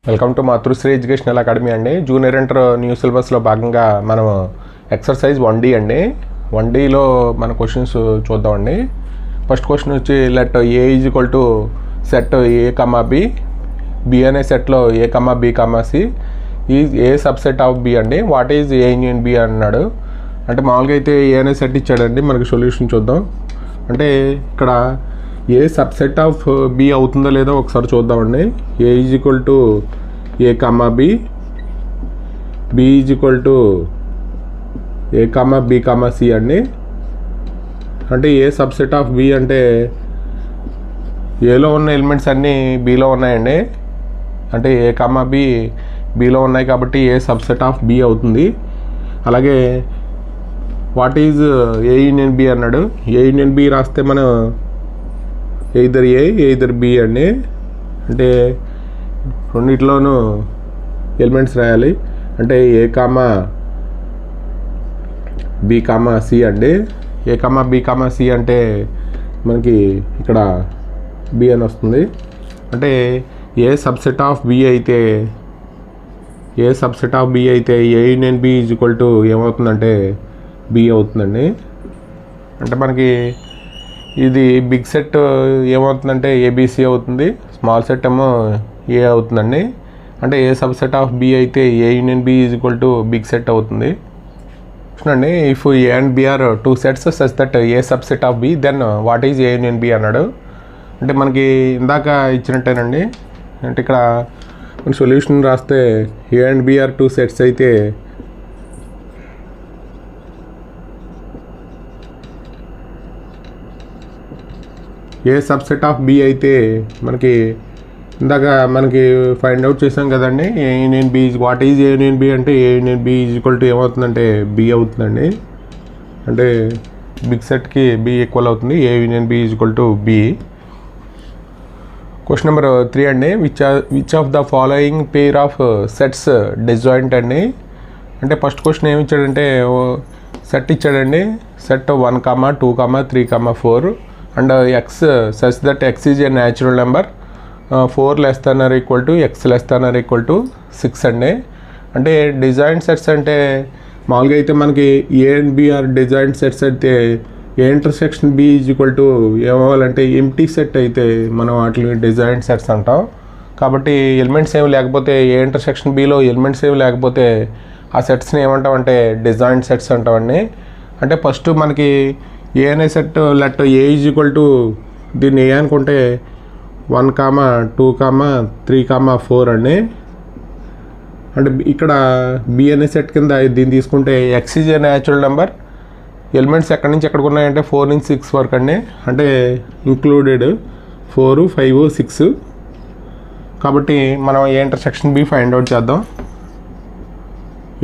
Welcome to Matrusri educational academy అండి. Junior inter new సిలబస్లో భాగంగా మనం ఎక్సర్సైజ్ 1D అండి. 1Dలో మన క్వశ్చన్స్ చూద్దామండి. ఫస్ట్ క్వశ్చన్ వచ్చి let A is equal to set A comma B, B అనే సెట్లో A comma B comma C is a subset of B అండి. What is A union B అన్నాడు. అంటే మామూలుగా అయితే ఏ అనే సెట్ ఇచ్చాడండి. మనకి సొల్యూషన్ చూద్దాం. అంటే ఇక్కడ ఏ సబ్సెట్ ఆఫ్ బి అవుతుందో లేదో ఒకసారి చూద్దామండి. A is equal to A comma B, B is equal to A comma B comma C అండి. అంటే ఏ సబ్సెట్ ఆఫ్ బి అంటే ఏలో ఉన్న ఎలిమెంట్స్ అన్నీ బిలో ఉన్నాయండి. అంటే ఏ కమా బి బిలో ఉన్నాయి కాబట్టి ఏ సబ్సెట్ ఆఫ్ బి అవుతుంది. అలాగే what is A union B అన్నాడు. ఏ యూనియన్ బి రాస్తే మనం ఎయిదర్ ఏ ఎయిదర్ బి అండి. అంటే రెండిట్లోనూ ఎలిమెంట్స్ రాయాలి. అంటే ఏ కామా బి కామా సి అండి. ఏ కామా బి కామా సి అంటే మనకి ఇక్కడ బి అని వస్తుంది. అంటే ఏ సబ్సెట్ ఆఫ్ బి అయితే A union B is equal to ఏమవుతుందంటే బి అవుతుందండి. అంటే మనకి ఇది బిగ్ సెట్ ఏమవుతుందంటే ఏబిసి అవుతుంది, స్మాల్ సెట్ ఏమో ఏ అవుతుందండి. అంటే ఏ సబ్సెట్ ఆఫ్ బి అయితే A union B is equal to big set అవుతుంది అండి. If A and B are two sets such that A subset of B then what is A union B అన్నాడు. అంటే మనకి ఇందాక ఇచ్చినట్టేనండి. అంటే ఇక్కడ మన సొల్యూషన్ రాస్తే A and B are two sets అయితే ఏ సబ్సెట్ ఆఫ్ బి అయితే మనకి ఇందాక మనకి ఫైండ్ అవుట్ చేసాం కదండి. A union B what is A union B అంటే A union B is equal to ఏమవుతుందంటే బి అవుతుందండి. అంటే బిగ్ సెట్కి బి ఈక్వల్ అవుతుంది. A union B is equal to B. Question number 3 అండి. Which of the following pair of sets disjoint అండి. అంటే first question ఏమి ఇచ్చాడంటే సెట్ ఇచ్చాడండి. Set 1, 2, 3, 4 and X such that X is a natural number 4 less than or equal to X less than or equal to 6 అండి. అంటే disjoint sets అంటే మామూలుగా అయితే మనకి A and B are disjoint sets అయితే A intersection B is equal to ఏమవ్వాలంటే empty set అయితే మనం వాటిని డిజైన్ సెట్స్ అంటాం. కాబట్టి ఎలిమెంట్స్ ఏమి లేకపోతే ఏ ఇంటర్సెక్షన్ బిలో ఎలిమెంట్స్ ఏమి లేకపోతే ఆ సెట్స్ని ఏమంటామంటే డిజైన్ సెట్స్ అంటామండి. అంటే ఫస్ట్ మనకి ఏ అనే set let A is equal to దీన్ని ఏ అనుకుంటే 1, 2, 3, 4 అండి. అంటే ఇక్కడ బి అనే సెట్ కింద దీన్ని తీసుకుంటే X is a natural number. Elements ఎక్కడి నుంచి ఎక్కడికి ఉన్నాయంటే 4 నుంచి 6 వరకు అండి. అంటే ఇంక్లూడెడ్ 4, 5, 6. కాబట్టి మనం A intersection B find out చేద్దాం.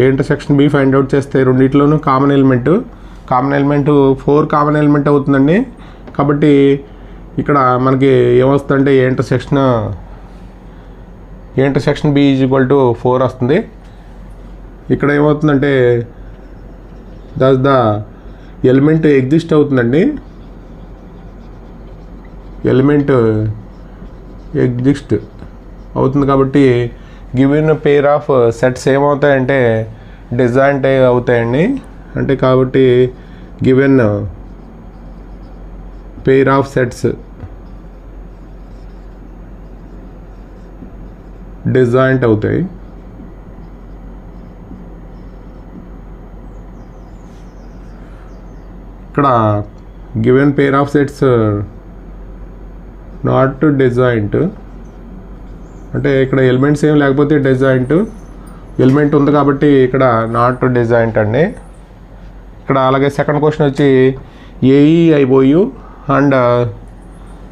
A intersection B find out చేస్తే రెండిట్లోనూ కామన్ ఎలిమెంట్ 4 కామన్ ఎలిమెంట్ అవుతుందండి. కాబట్టి ఇక్కడ మనకి ఏమొస్తుందంటే A intersection B is equal to 4 వస్తుంది. ఇక్కడ ఏమవుతుందంటే దస్ ద ఎలిమెంట్ ఎగ్జిస్ట్ అవుతుందండి. ఎలిమెంట్ ఎగ్జిస్ట్ అవుతుంది కాబట్టి గివెన్ పేర్ ఆఫ్ సెట్స్ ఏమవుతాయంటే డిజాయింట్ అవుతాయండి. అంటే కాబట్టి given pair of sets disjoint అవుతాయి. ఇక్కడ given pair of sets not disjoint. అంటే ఇక్కడ ఎలిమెంట్స్ ఏం లేకపోతే డిజాయింట్, ఎలిమెంట్ ఉంది కాబట్టి ఇక్కడ నాట్ డిజాయింట్ అండి. ఇక్కడ అలాగే సెకండ్ క్వశ్చన్ వచ్చి ఏఈఐఓయు అండ్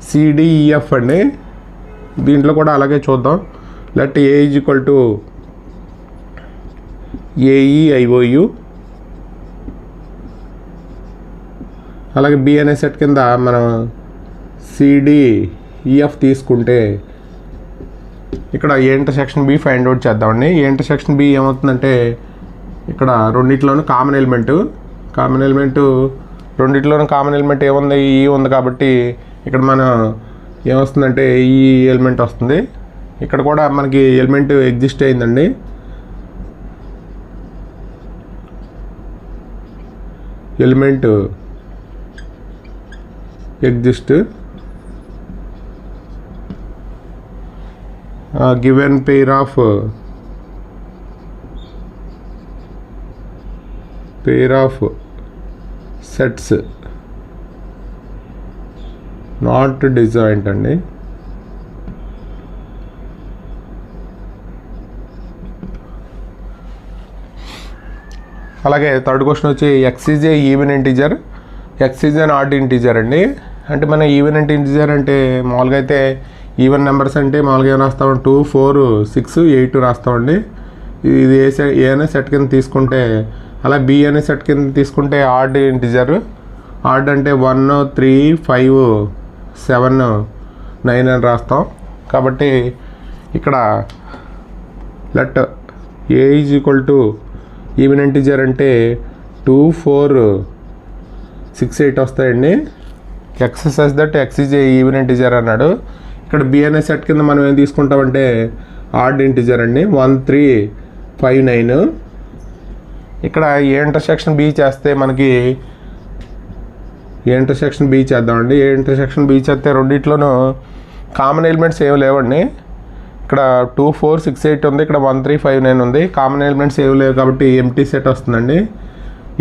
సిడిఈఎఫ్ అండి. దీంట్లో కూడా అలాగే చూద్దాం. Let A is equal to AEIOU అలాగే బి అనే సెట్ కింద మనం సిడిఈఎఫ్ తీసుకుంటే ఇక్కడ A intersection B find out చేద్దామండి. ఏ ఇంటర్సెక్షన్ బి ఏమవుతుందంటే ఇక్కడ రెండిట్లోనూ కామన్ ఎలిమెంట్ రెండిట్లోనూ కామన్ ఎలిమెంట్ ఏముంది ఈ ఉంది కాబట్టి ఇక్కడ మనం ఏమొస్తుందంటే ఈ ఎలిమెంట్ వస్తుంది. ఇక్కడ కూడా మనకి ఎలిమెంట్ ఎగ్జిస్ట్ అయిందండి. Element exist given pair of sets not disjoint అండి. అలాగే థర్డ్ క్వశ్చన్ వచ్చి X is a even integer, X is an odd integer అండి. అంటే మన ఈవెన్ ఇంటీజర్ అంటే మామూలుగా అయితే ఈవెన్ నెంబర్స్ అంటే మామూలుగా ఏం రాస్తాం 2, 4, 6, 8 రాస్తామండి. ఇది ఏ అనే సెట్ కింద తీసుకుంటే, అలా బి అనే సెట్ కింద తీసుకుంటే ఆడ్ ఇంటీజర్. ఆడ్ అంటే 1, 3, 5, 7, 9 అని రాస్తాం. కాబట్టి ఇక్కడ let A is equal to even integer అంటే 2, 4, 6, 8 వస్తాయండి. X such that X is a even integer అన్నాడు. ఇక్కడ బి అనే సెట్ కింద మనం ఏం తీసుకుంటామంటే ఆడ్ ఇంటీజర్ అండి. 1, 3, 5, 9. ఇక్కడ ఏ ఇంటర్సెక్షన్ బి చేస్తే మనకి ఏ ఇంటర్సెక్షన్ బి చేద్దామండి. ఏ ఇంటర్సెక్షన్ బి చేస్తే రెండిట్లోనూ కామన్ ఎలిమెంట్స్ ఏమి లేవండి. ఇక్కడ 2, 4, 6, 8 ఉంది, ఇక్కడ 1, 3, 5, 9 ఉంది. కామన్ ఎలిమెంట్స్ ఏమి లేవు కాబట్టి ఎంప్టీ సెట్ వస్తుందండి.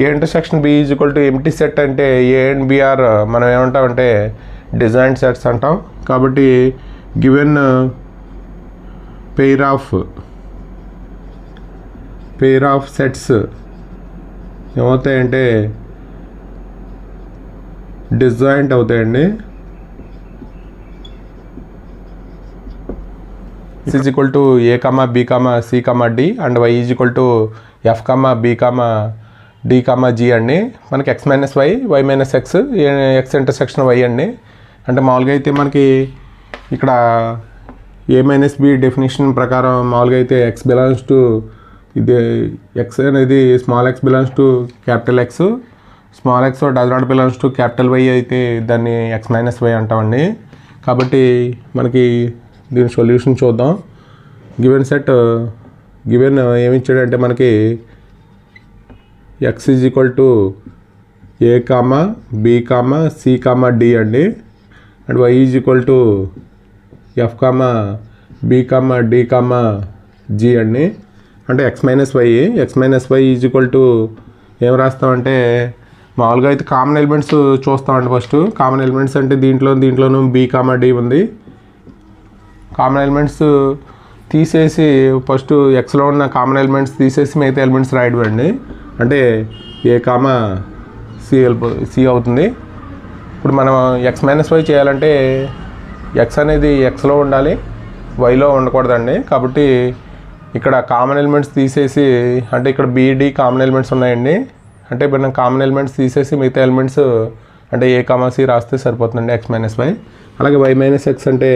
A intersection B is equal to empty set అంటే ఏ అండ్ బిఆర్ మనం ఏమంటామంటే డిజాయింట్ సెట్స్ అంటాం. కాబట్టి గివెన్ పెయిర్ ఆఫ్ సెట్స్ ఏమవుతాయంటే డిజాయింట్ అవుతాయండి. X is equal to A, B, C, D and Y is equal to F, B, D, G అండి. మనకి X minus Y, Y minus X, X intersection Y అండి. అంటే మామూలుగా అయితే మనకి ఇక్కడ ఏ మైనస్ బి డెఫినేషన్ ప్రకారం మామూలుగా అయితే ఎక్స్ బిలాంగ్స్ టు ఇది ఎక్స్ అనేది small X belongs to capital X, small X does not belongs to capital Y అయితే దాన్ని ఎక్స్ మైనస్ వై అంటామండి. కాబట్టి మనకి దీని సొల్యూషన్ చూద్దాం. గివెన్ సెట్ గివెన్ ఏమి ఇచ్చాడంటే మనకి X is equal to A, B, C, D అండి. And Y is equal to F, B, D, G అండి. అంటే X minus Y is equal to ఏం రాస్తామంటే మామూలుగా అయితే కామన్ ఎలిమెంట్స్ చూస్తామండి. ఫస్ట్ కామన్ ఎలిమెంట్స్ అంటే దీంట్లోనూ బి, డి ఉంది. కామన్ ఎలిమెంట్స్ తీసేసి ఫస్ట్ ఎక్స్లో ఉన్న కామన్ ఎలిమెంట్స్ తీసేసి మిగతా ఎలిమెంట్స్ రాయడండి. అంటే ఏ, సి అవుతుంది. ఇప్పుడు మనం ఎక్స్ మైనస్ వై చేయాలంటే ఎక్స్ అనేది ఎక్స్లో ఉండాలి, వైలో ఉండకూడదండి. కాబట్టి ఇక్కడ కామన్ ఎలిమెంట్స్ తీసేసి, అంటే ఇక్కడ బిడి కామన్ ఎలిమెంట్స్ ఉన్నాయండి. అంటే మనం కామన్ ఎలిమెంట్స్ తీసేసి మిగతా ఎలిమెంట్స్ అంటే ఏ, సి రాస్తే సరిపోతుందండి ఎక్స్ మైనస్ వై. అలాగే వై మైనస్ ఎక్స్ అంటే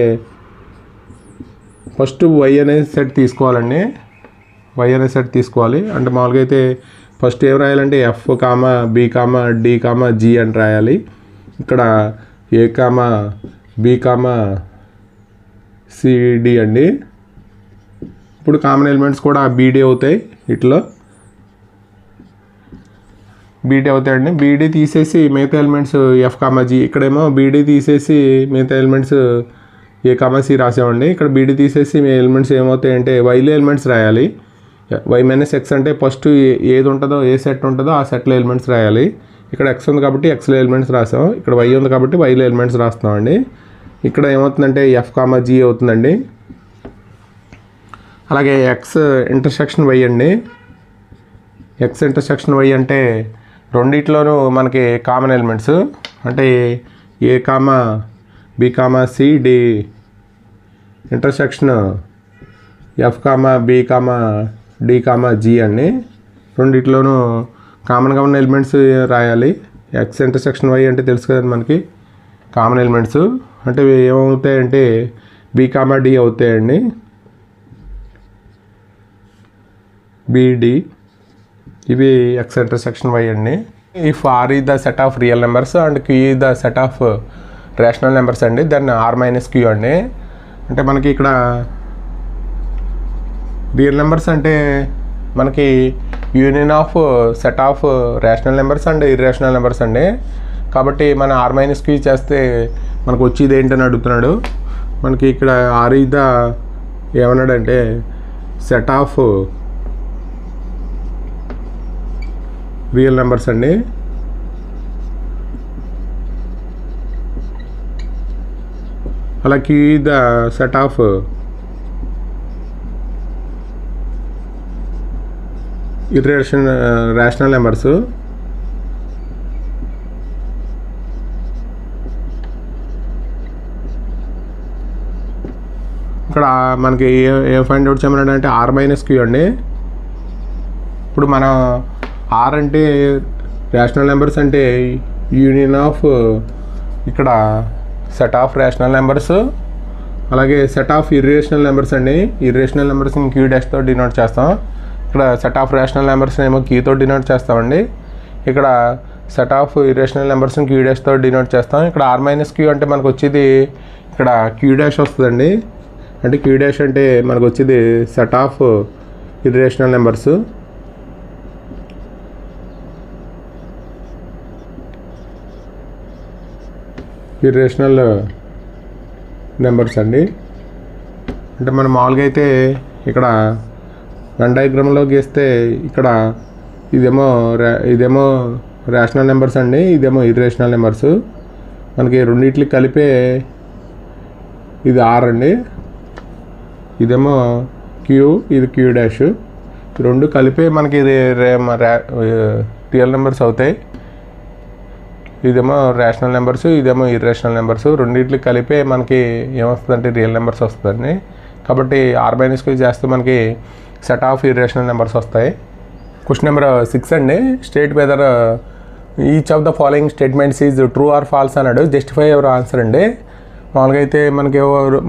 ఫస్ట్ వై అనే సెట్ తీసుకోవాలండి. వై అనే సెట్ తీసుకోవాలి. అంటే మామూలుగా అయితే ఫస్ట్ ఏం రాయాలంటే ఎఫ్, బి, డి, జీ అని రాయాలి. ఇక్కడ ఏ, బి, సి, డి అండి. ఇప్పుడు కామన్ ఎలిమెంట్స్ కూడా బీడీ అవుతాయి. ఇట్లా బీడీ అవుతాయండి. బీడీ తీసేసి మిగతా ఎలిమెంట్స్ ఎఫ్, జీ. ఇక్కడేమో బీడీ తీసేసి మిగతా ఎలిమెంట్స్ ఏ, సి రాసామండి. ఇక్కడ బీడీ తీసేసి మీ ఎలిమెంట్స్ ఏమవుతాయంటే వైలో ఎలిమెంట్స్ రాయాలి. వై మైనస్ ఎక్స్ అంటే ఫస్ట్ ఏది ఉంటుందో, ఏ సెట్ ఉంటుందో ఆ సెట్లో ఎలిమెంట్స్ రాయాలి. ఇక్కడ ఎక్స్ ఉంది కాబట్టి ఎక్స్లో ఎలిమెంట్స్ రాసాం. ఇక్కడ వై ఉంది కాబట్టి వైలో ఎలిమెంట్స్ రాస్తామండి. ఇక్కడ ఏమవుతుందంటే ఎఫ్, జీ అవుతుందండి. అలాగే ఎక్స్ ఇంటర్సెక్షన్ వై అండి. ఎక్స్ ఇంటర్సెక్షన్ వై అంటే రెండిట్లోనూ మనకి కామన్ ఎలిమెంట్స్ అంటే A, B, C, D intersection F, B, D, G అండి. రెండిట్లోనూ కామన్గా ఉన్న ఎలిమెంట్స్ రాయాలి. ఎక్స్ ఇంటర్సెక్షన్ వై అంటే తెలుసు కదండి మనకి కామన్ ఎలిమెంట్స్. అంటే ఏమవుతాయంటే బి, డి అవుతాయండి. బిడి ఇవి ఎక్స్ ఇంటర్సెక్షన్ వై అండి. If R is the set of real numbers and Q is the set of rational numbers అండి, దెన్ ఆర్ మైనస్ క్యూ అండి. అంటే మనకి ఇక్కడ రియల్ నెంబర్స్ అంటే మనకి union of set of rational numbers and irrational numbers అండి. కాబట్టి మన R - Q చేస్తే మనకు వచ్చేది ఏంటని అడుగుతున్నాడు. మనకి ఇక్కడ R ఈజ్ ద ఏమన్నాడంటే సెట్ ఆఫ్ రియల్ నెంబర్స్ అండి. అలా Q is the set of rational numbers. ఇక్కడ మనకి ఏ ఫైండ్ అవుట్ చేయమన్నాడంటే R - Q అండి. ఇప్పుడు మన R అంటే రేషనల్ నెంబర్స్ అంటే యూనియన్ ఆఫ్ ఇక్కడ సెట్ ఆఫ్ రేషనల్ నెంబర్స్, అలాగే సెట్ ఆఫ్ ఇర్రేషనల్ నెంబర్స్ అండి. ఇర్రేషనల్ నెంబర్స్ని Q' డినోట్ చేస్తాం. ఇక్కడ సెట్ ఆఫ్ రేషనల్ నెంబర్స్ని ఏమో Qతో డినోట్ చేస్తామండి. ఇక్కడ సెట్ ఆఫ్ ఇర్రేషనల్ నెంబర్స్ని Q' డినోట్ చేస్తాం. ఇక్కడ R - Q అంటే మనకు వచ్చేది ఇక్కడ Q' వస్తుందండి. అంటే Q' అంటే మనకు వచ్చేది set of irrational numbers. Irrational numbers అండి. అంటే మనం మామూలుగా అయితే ఇక్కడ వెన్ డయాగ్రామ్లో గీస్తే ఇక్కడ ఇదేమో రేషనల్ నెంబర్స్ అండి, ఇదేమో ఇర్రేషనల్ నెంబర్స్. మనకి రెండింటికి కలిపే ఇది R అండి, ఇదేమో Q, ఇది Q'. రెండు కలిపే మనకి ఇది రియల్ నెంబర్స్ అవుతాయి. ఇదేమో రేషనల్ నెంబర్స్, ఇదేమో ఇర్రేషనల్ నెంబర్స్. రెండింటికి కలిపే మనకి ఏమొస్తుందంటే రియల్ నెంబర్స్ వస్తుందండి. కాబట్టి R - Q చేస్తే మనకి సెట్ ఆఫ్ ఇర్రేషనల్ నెంబర్స్ వస్తాయి. క్వశ్చన్ నెంబర్ 6 అండి. State whether each of the following statements is true or false అన్నాడు. జస్టిఫై యువర్ ఆన్సర్ అండి. మామూలుగా అయితే మనకి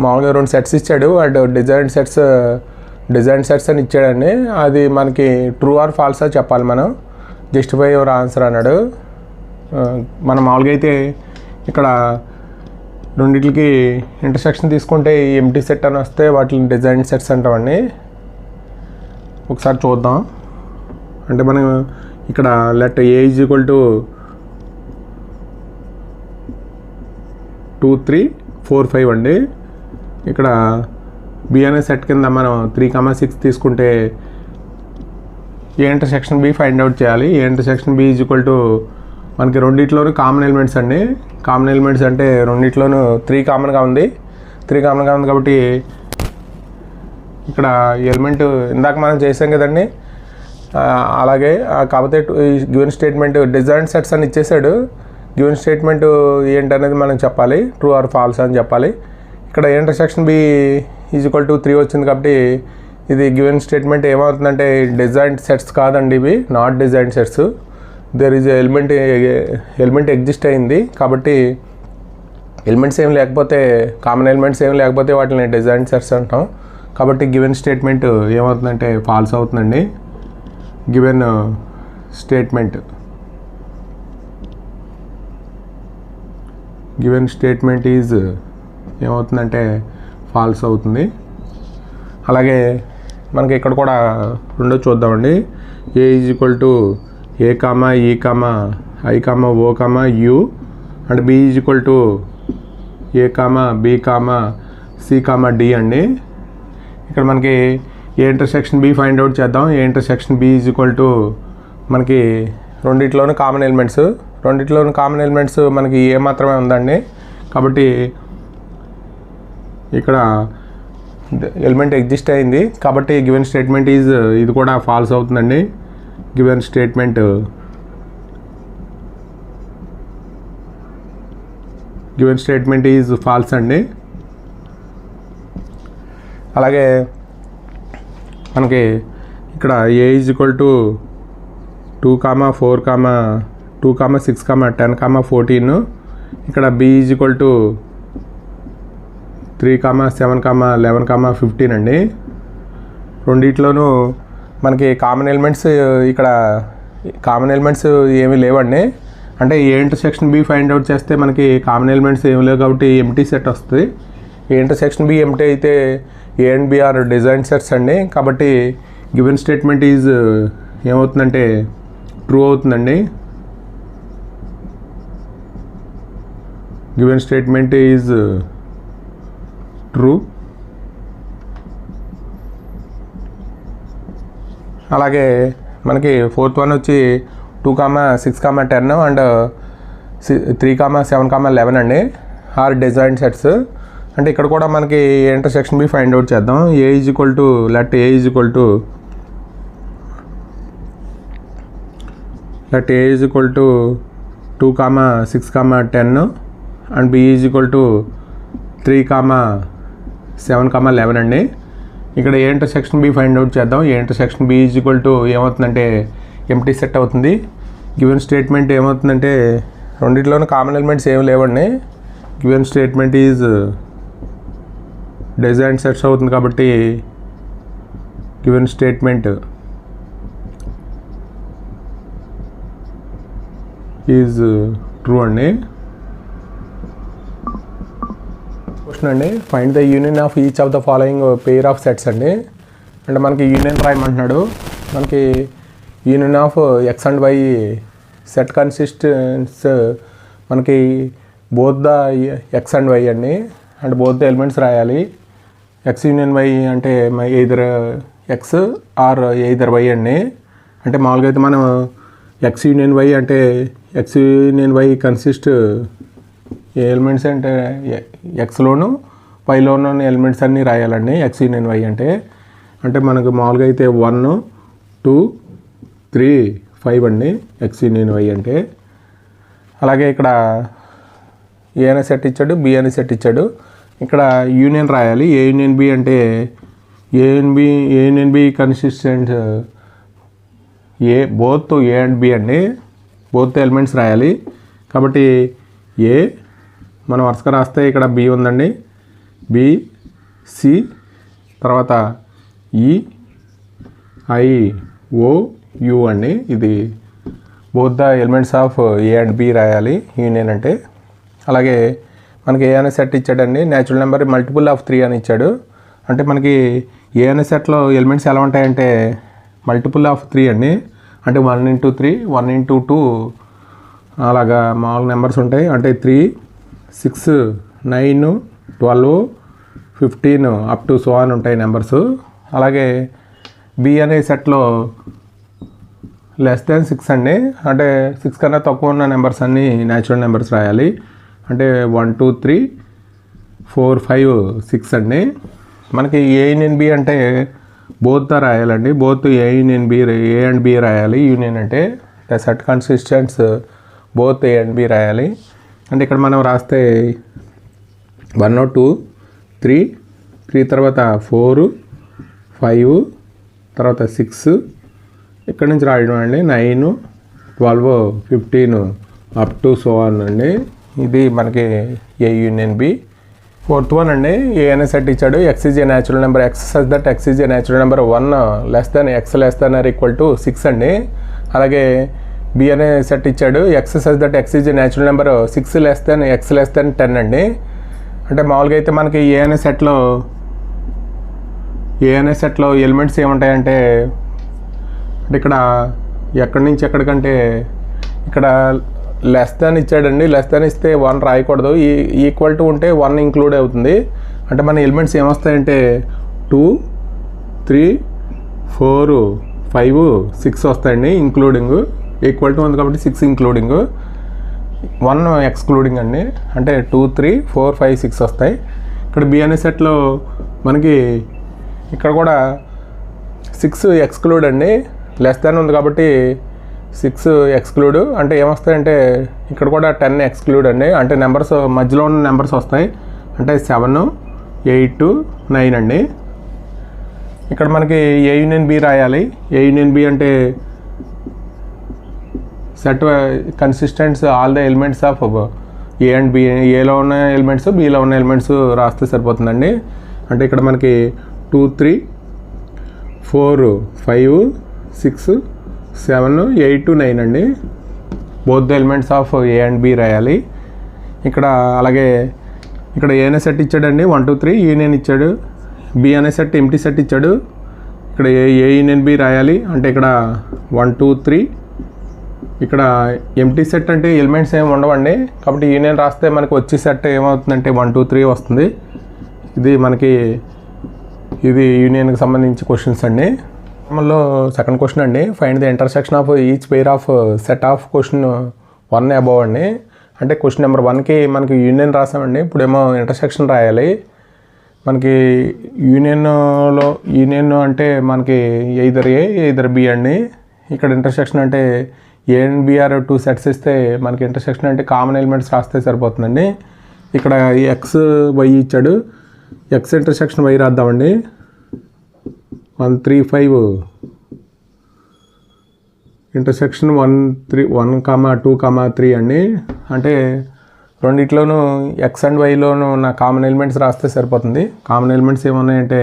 మామూలుగా 2 సెట్స్ ఇచ్చాడు. అండ్ డిజైన్ సెట్స్ అని ఇచ్చాడండి. అది మనకి ట్రూ ఆర్ ఫాల్సా చెప్పాలి మనం. జస్టిఫై యువర్ ఆన్సర్ అన్నాడు. మనం మామూలుగా అయితే ఇక్కడ రెండింటికి ఇంటర్సెక్షన్ తీసుకుంటే ఎంటీ సెట్ అని వస్తే వాటిని డిజైన్ సెట్స్ అంటామండి. ఒకసారి చూద్దాం. అంటే మనం ఇక్కడ లెట్ A = 2 3 4 5 అండి. ఇక్కడ B అనే సెట్ కింద మనం 3, 6 తీసుకుంటే A intersection B find out చేయాలి. A ఇంటర్సెక్షన్ B మనకి రెండిట్లోనూ కామన్ ఎలిమెంట్స్ అండి. కామన్ ఎలిమెంట్స్ అంటే రెండిట్లోనూ 3 కామన్గా ఉంది. 3 కామన్గా ఉంది కాబట్టి ఇక్కడ ఎలిమెంట్ ఇందాక మనం చేసాం కదండి. అలాగే కాకపోతే గివెన్ స్టేట్మెంట్ డిజైన్ సెట్స్ అని ఇచ్చేసాడు. గివెన్ స్టేట్మెంట్ ఏంటనేది మనం చెప్పాలి, ట్రూ ఆర్ ఫాల్స్ అని చెప్పాలి. ఇక్కడ A ఇంటర్సెక్షన్ B = 3 వచ్చింది కాబట్టి ఇది గివెన్ స్టేట్మెంట్ ఏమవుతుందంటే డిజైన్ సెట్స్ కాదండి, ఇవి not disjoint sets. There is element exist అయింది కాబట్టి ఎలిమెంట్స్ ఏం లేకపోతే, కామన్ ఎలిమెంట్స్ ఏం లేకపోతే వాటిని డిజైన్ సెట్స్ అంటాం. కాబట్టి గివెన్ స్టేట్మెంట్ ఏమవుతుందంటే ఫాల్స్ అవుతుందండి. గివెన్ స్టేట్మెంట్ ఈజ్ ఏమవుతుందంటే ఫాల్స్ అవుతుంది. అలాగే మనకి ఇక్కడ కూడా రెండో చూద్దామండి. A = A, E, I, O, U and B = A, B, C, D అండి. ఇక్కడ మనకి A intersection B find out చేద్దాం. A ఇంటర్సెక్షన్ B మనకి రెండిట్లోనూ కామన్ ఎలిమెంట్స్ మనకి A మాత్రమే ఉందండి. కాబట్టి ఇక్కడ ఎలిమెంట్ ఎగ్జిస్ట్ అయింది కాబట్టి గివెన్ స్టేట్మెంట్ ఇది కూడా ఫాల్స్ అవుతుందండి. గివెన్ స్టేట్మెంట్ ఈజ్ ఫాల్స్ అండి. అలాగే మనకి ఇక్కడ A = 2, 4, 2, 6, 10, 14. ఇక్కడ B = 3, 7, 11, 15 అండి. రెండిట్లోనూ మనకి కామన్ ఎలిమెంట్స్ ఏమీ లేవండి. అంటే A intersection B find out చేస్తే మనకి కామన్ ఎలిమెంట్స్ ఏమి లేవు కాబట్టి ఎంటీ సెట్ వస్తుంది. A ఇంటర్సెక్షన్ B ఎంటీ అయితే A and B are disjoint sets అండి. కాబట్టి గివెన్ స్టేట్మెంట్ ఈజ్ ఏమవుతుందంటే ట్రూ అవుతుందండి. Given statement is true. అలాగే మనకి ఫోర్త్ వన్ వచ్చి 2, 6, 10 అండ్ 3, 7, 11 అండి ఆర్ డిజైన్ సెట్స్. అంటే ఇక్కడ కూడా మనకి ఇంటర్సెక్షన్ బి ఫైండ్ అవుట్ చేద్దాం. A is equal to let A is equal to 2, 6, 10 and B is equal to 3, 7, 11 అండి. ఇక్కడ A intersection B find out చేద్దాం. A intersection B is equal to ఏమవుతుందంటే empty set అవుతుంది. Given statement ఏమవుతుందంటే రెండిట్లోనూ common elements ఏమి లేవండి. Given statement is disjoint sets అవుతుంది కాబట్టి గివెన్ స్టేట్మెంట్ ఈజ్ ట్రూ అండి. క్వశ్చన్ అండి, find the union of each of the following pair of sets అండి. అంటే మనకి యూనియన్ రాయమంటున్నాడు. మనకి union of X and Y set consistence మనకి both the X and Y అండి. అంటే బోత్ ద ఎలిమెంట్స్ రాయాలి. ఎక్స్ యూనియన్ వై అంటే either X or either Y అండి. అంటే మామూలుగా అయితే మనం ఎక్స్ యూనియన్ వై అంటే X union Y consist a elements అంటే ఎక్స్లోను వైలోను ఎలిమెంట్స్ అన్నీ రాయాలండి. ఎక్స్ యూనియన్ వై అంటే మనకు మామూలుగా అయితే 1, 2, 3, 5 అండి ఎక్స్ యూనియన్ వై అంటే. అలాగే ఇక్కడ ఏ అనే సెట్ ఇచ్చాడు, బి అనే సెట్ ఇచ్చాడు. ఇక్కడ యూనియన్ రాయాలి. ఏ యూనియన్ బి అంటే A union B consistent both A and B అండి. బోత్ ఎలిమెంట్స్ రాయాలి. కాబట్టి ఏ మనం వరుసగా రాస్తే ఇక్కడ బి ఉందండి. బి, సి, తర్వాత ఈ, ఐ, ఓ, యు అండి. ఇది both the elements of A and B రాయాలి యూనియన్ అంటే. అలాగే మనకి ఏ అనే సెట్ ఇచ్చాడండి. న్యాచురల్ నెంబర్ మల్టిపుల్ ఆఫ్ 3 అని ఇచ్చాడు. అంటే మనకి ఏ అనే సెట్లో ఎలిమెంట్స్ ఎలా ఉంటాయంటే మల్టిపుల్ ఆఫ్ 3 అండి. అంటే 1 into 3, 1 into 2 అలాగా మామూలు నెంబర్స్ ఉంటాయి. అంటే 3, 6, 9, 12, 15 అప్ టు సో ఆన్ ఉంటాయి నెంబర్స్. అలాగే బి అనే సెట్లో <6 అండి. అంటే 6 కన్నా తక్కువ ఉన్న నెంబర్స్ అన్నీ న్యాచురల్ నెంబర్స్ రాయాలి. అంటే 1, 2, 3, 4, 5, 6 అండి. మనకి ఏ యూనియన్ బి అంటే బోత్ రాయాలండి. Both A union B, A and B రాయాలి. యూనియన్ అంటే set consistents both A and B రాయాలి. అంటే ఇక్కడ మనం రాస్తే 1, 2, 3 తర్వాత 4, 5 తర్వాత 6 ఇక్కడ నుంచి రాయడం అండి. 9, 12, 15 అప్ టు సో ఆన్ అండి. ఇది మనకి A union B. Fourth one అండి, ఏ అనే సెట్ ఇచ్చాడు. X is a natural number X such that X is a natural number 1 x <= 6 అండి. అలాగే బి అనే సెట్ ఇచ్చాడు. X such that X is a natural number 6 x 10 అండి. అంటే మామూలుగా అయితే మనకి ఏ అనే సెట్లో ఎలిమెంట్స్ ఏముంటాయంటే ఇక్కడ ఎక్కడి నుంచి ఎక్కడికంటే ఇక్కడ <= ఇచ్చాడండి. <= ఇస్తే 1 రాయకూడదు. ఈక్వల్ టు ఉంటే 1 ఇంక్లూడ్ అవుతుంది. అంటే మన ఎలిమెంట్స్ ఏమొస్తాయంటే 2, 3, 4, 5, 6 వస్తాయండి ఇంక్లూడింగ్. ఈక్వల్ టు ఉంది కాబట్టి 6 ఇంక్లూడింగ్, 1 ఎక్స్క్లూడింగ్ అండి. అంటే 2, 3, 4, 5, 6 వస్తాయి. ఇక్కడ బి అనే సెట్లో మనకి ఇక్కడ కూడా 6 ఎక్స్క్లూడ్ అండి. <= ఉంది కాబట్టి 6 ఎక్స్క్లూడ్. అంటే ఏమొస్తాయంటే ఇక్కడ కూడా 10 ఎక్స్క్లూడ్ అండి. అంటే నెంబర్స్ మధ్యలో ఉన్న నెంబర్స్ వస్తాయి. అంటే 7, 8, 9 అండి. ఇక్కడ మనకి ఏ యూనియన్ బి రాయాలి. ఏ యూనియన్ బి అంటే set consistents all the elements of A and B. ఏలో ఉన్న ఎలిమెంట్స్, బిలో ఉన్న ఎలిమెంట్స్ రాస్తే సరిపోతుందండి. అంటే ఇక్కడ మనకి 2, 3, 4, 5, 6, 7, 8, 9 అండి. Both the elements of A and B రాయాలి. ఇక్కడ అలాగే ఇక్కడ ఏనే సెట్ ఇచ్చాడండి. 1, 2, 3 యూనియన్ ఇచ్చాడు. బి అనే సెట్ ఎంటీ సెట్ ఇచ్చాడు. ఇక్కడ ఏ యూనియన్ బి రాయాలి. అంటే ఇక్కడ 1 2 3. ఇక్కడ ఎంటీ సెట్ అంటే ఎలిమెంట్స్ ఏమి ఉండవండి. కాబట్టి యూనియన్ రాస్తే మనకి వచ్చే సెట్ ఏమవుతుందంటే 1 2 3 వస్తుంది. ఇది యూనియన్కి సంబంధించి క్వశ్చన్స్ అండి. మనలో సెకండ్ క్వశ్చన్ అండి, find the intersection of each pair of set of question 1 above అండి. అంటే క్వశ్చన్ నెంబర్ 1కి మనకి యూనియన్ రాసామండి. ఇప్పుడేమో ఇంటర్సెక్షన్ రాయాలి. మనకి యూనియన్ అంటే మనకి ఎయిదర్ ఏ ఎయిదర్ బి అండి. ఇక్కడ ఇంటర్సెక్షన్ అంటే A and B are 2 sets ఇస్తే మనకి ఇంటర్సెక్షన్ అంటే కామన్ ఎలిమెంట్స్ రాస్తే సరిపోతుందండి. ఇక్కడ ఎక్స్ వై ఇచ్చాడు. ఎక్స్ ఇంటర్సెక్షన్ వై రాద్దామండి. 1 3 5 ఇంటర్సెక్షన్ 1 2 3 అండి. అంటే రెండిట్లోనూ ఎక్స్ అండ్ వైలోనూ ఉన్న కామన్ ఎలిమెంట్స్ రాస్తే సరిపోతుంది. కామన్ ఎలిమెంట్స్ ఏమున్నాయంటే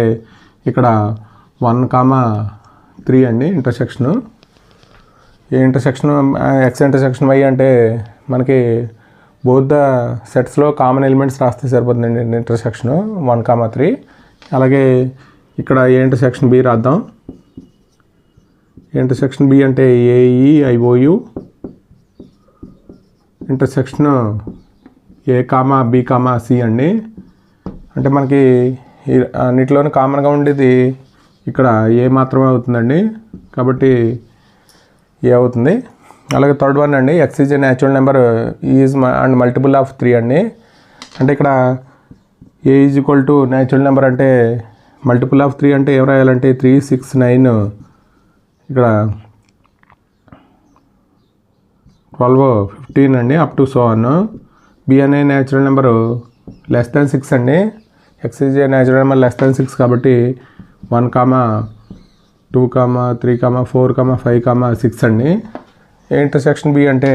ఇక్కడ 1 3 అండి ఇంటర్సెక్షను. ఈ ఇంటర్సెక్షన్ ఎక్స్ ఇంటర్సెక్షన్ వై అంటే మనకి బోత్ ద సెట్స్లో కామన్ ఎలిమెంట్స్ రాస్తే సరిపోతుందండి ఇంటర్సెక్షను 1 3. అలాగే ఇక్కడ ఏ ఇంటర్సెక్షన్ బి రాద్దాం. ఇంటర్సెక్షన్ బి అంటే A E I O U intersection A B C అండి. అంటే మనకి అన్నిటిలోనూ కామన్గా ఉండేది ఇక్కడ ఏ మాత్రమే అవుతుందండి. కాబట్టి ఏ అవుతుంది. అలాగే థర్డ్ వన్ అండి, X is a natural number is and multiple of 3 అండి. అంటే ఇక్కడ A is equal to natural number అంటే మల్టిపుల్ ఆఫ్ 3 అంటే ఏం రాయాలంటే 3 6 9 ఇక్కడ 12 15 అండి up to so on. B అనే న్యాచురల్ నెంబరు లెస్ దాన్ 6 అండి. X is a natural number less than 6 కాబట్టి 1 2 3 4 5 6 అండి. ఏ ఇంటర్సెక్షన్ బి అంటే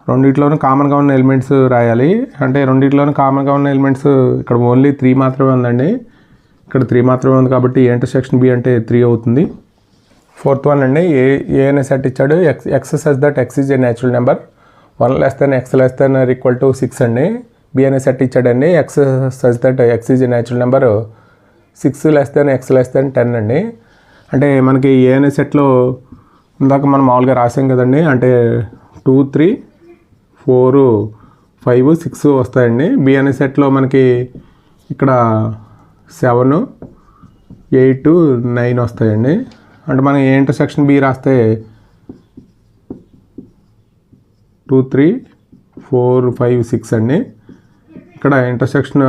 రెండిట్లోనూ కామన్గా ఉన్న ఎలిమెంట్స్ రాయాలి. అంటే రెండిట్లోనూ కామన్గా ఉన్న ఎలిమెంట్స్ ఇక్కడ ఓన్లీ 3 మాత్రమే ఉందండి. ఇక్కడ 3 మాత్రమే ఉంది కాబట్టి ఏ ఇంటర్సెక్షన్ బి అంటే 3 అవుతుంది. ఫోర్త్ వన్ అండి, ఏ అనే సెట్ ఇచ్చాడు. X such that X is a natural number 1 less than X less than equal to 6 అండి. బి అనే సెట్ ఇచ్చాడండి. X such that X is a natural number 6 less than X less than 10 అండి. అంటే మనకి ఏ అనే సెట్లో ఇందాక మనం మామూలుగా రాసాం కదండి. అంటే 2 3 4 5 6 వస్తాయండి. బి అనే సెట్లో మనకి ఇక్కడ 7 8 9 వస్తాయండి. అంటే మనం ఏ ఇంటర్సెక్షన్ బి రాస్తే 2 3 4 5 6 అండి. ఇక్కడ ఇంటర్సెక్షన్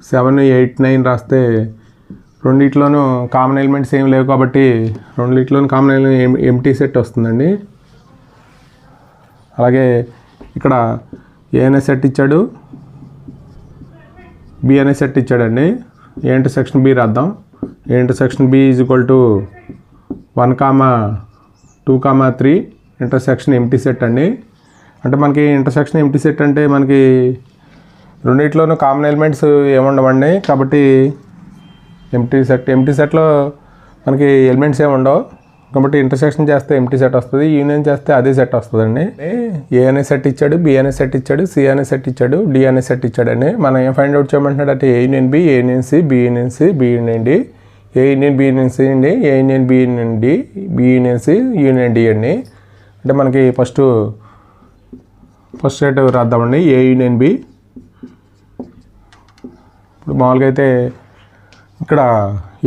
7 8 9 రాస్తే రెండిట్లోనూ కామన్ ఎలిమెంట్స్ ఏం లేవు కాబట్టి రెండిట్లోనూ కామన్ ఎలిమెంట్ ఎంటీ సెట్ వస్తుందండి. అలాగే ఇక్కడ ఏ అనే సెట్ ఇచ్చాడు, బి అనే సెట్ ఇచ్చాడండి. ఏ ఇంటర్సెక్షన్ బి రాద్దాం. A intersection B is equal to 1 2 3 intersection empty set అండి. అంటే మనకి ఇంటర్సెక్షన్ ఎంటీ సెట్ అంటే మనకి రెండిట్లోనూ కామన్ ఎలిమెంట్స్ ఏముండవండి. కాబట్టి ఎంటీ సెట్లో మనకి ఎలిమెంట్స్ ఏమి ఉండవు కాబట్టి ఇంటర్సెక్షన్ చేస్తే ఎంటీ సెట్ వస్తుంది, యూనియన్ చేస్తే అదే సెట్ వస్తుందండి. ఏ అనే సెట్ ఇచ్చాడు, బి అనే సెట్ ఇచ్చాడు, సి అనే సెట్ ఇచ్చాడు, డి అనే సెట్ ఇచ్చాడండి. మనం ఏం ఫైండ్ అవుట్ చేయమంటున్నాడు అంటే A union B, A union C, B union C, B union D, A union B union C అండి, A union B union D, B union C, union D అండి. అంటే మనకి ఫస్ట్ సెట్ రాద్దామండి. A union B. ఇప్పుడు మామూలుగా అయితే ఇక్కడ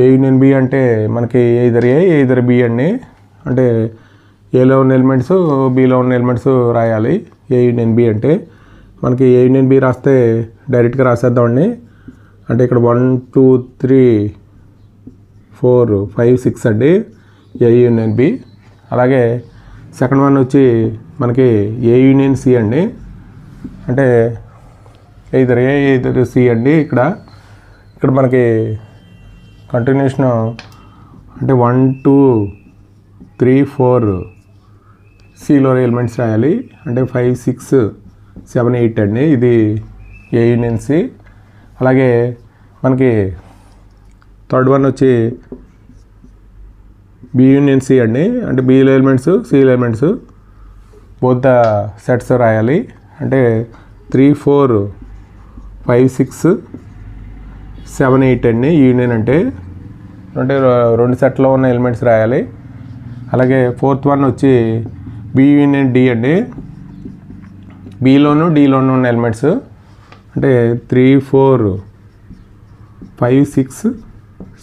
ఏ union B అంటే మనకి ఎయిదర్ ఏ ఎయిదర్ బి అండి. అంటే ఏలో ఉన్న ఎలిమెంట్స్ బిలో ఉన్న ఎలిమెంట్స్ రాయాలి. ఏ యూనియన్ బి అంటే మనకి ఏ యూనియన్ బి రాస్తే డైరెక్ట్గా రాసేద్దామండి. అంటే ఇక్కడ 1 2 3 4 5 6 అండి ఏ యూనియన్ బి. అలాగే సెకండ్ వన్ వచ్చి మనకి ఏ యూనియన్ సి అండి. అంటే ఎయిదర్ ఏ ఎయిదర్ సి అండి. ఇక్కడ మనకి కంటిన్యూషన్ అంటే 1 2 3 4 సిలో ఎలిమెంట్స్ రాయాలి. అంటే 5 6 7 8 అండి. ఇది ఏ యూనియన్ సి. అలాగే మనకి థర్డ్ వన్ వచ్చి బి యూనియన్ సి అండి. అంటే బిలో ఎలిమెంట్స్ సిలో ఎలిమెంట్స్ బోత్ ద సెట్స్ రాయాలి. అంటే 3 4 5 6 7 8 అండి యూనియన్ అంటే రెండు సెట్లో ఉన్న ఎలిమెంట్స్ రాయాలి. అలాగే ఫోర్త్ వన్ వచ్చి బి యూనియన్ డి అండి. బిలోను డిలోను ఉన్న ఎలిమెంట్స్ అంటే 3 4 5 6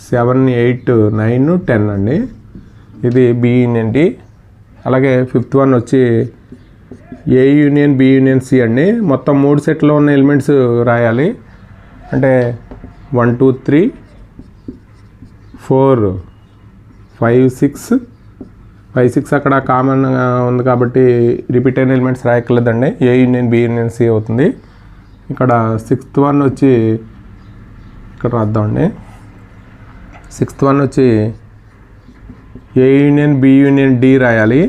7 8 9 10 అండి. ఇది బి యూనియన్ డి. అలాగే ఫిఫ్త్ వన్ వచ్చి A union B union C అండి. మొత్తం 3 సెట్లో ఉన్న ఎలిమెంట్స్ రాయాలి. అంటే 1 2 3 4 5 6 అక్కడ కామన్గా ఉంది కాబట్టి రిపీట్ అయిన ఎలిమెంట్స్ రాయక్కర్లేదండి. ఏ యూనియన్ బి యూనియన్ సి అవుతుంది. ఇక్కడ సిక్స్త్ వన్ వచ్చి ఇక్కడ రాద్దామండి. సిక్స్త్ వన్ వచ్చి A union B union D రాయాలి.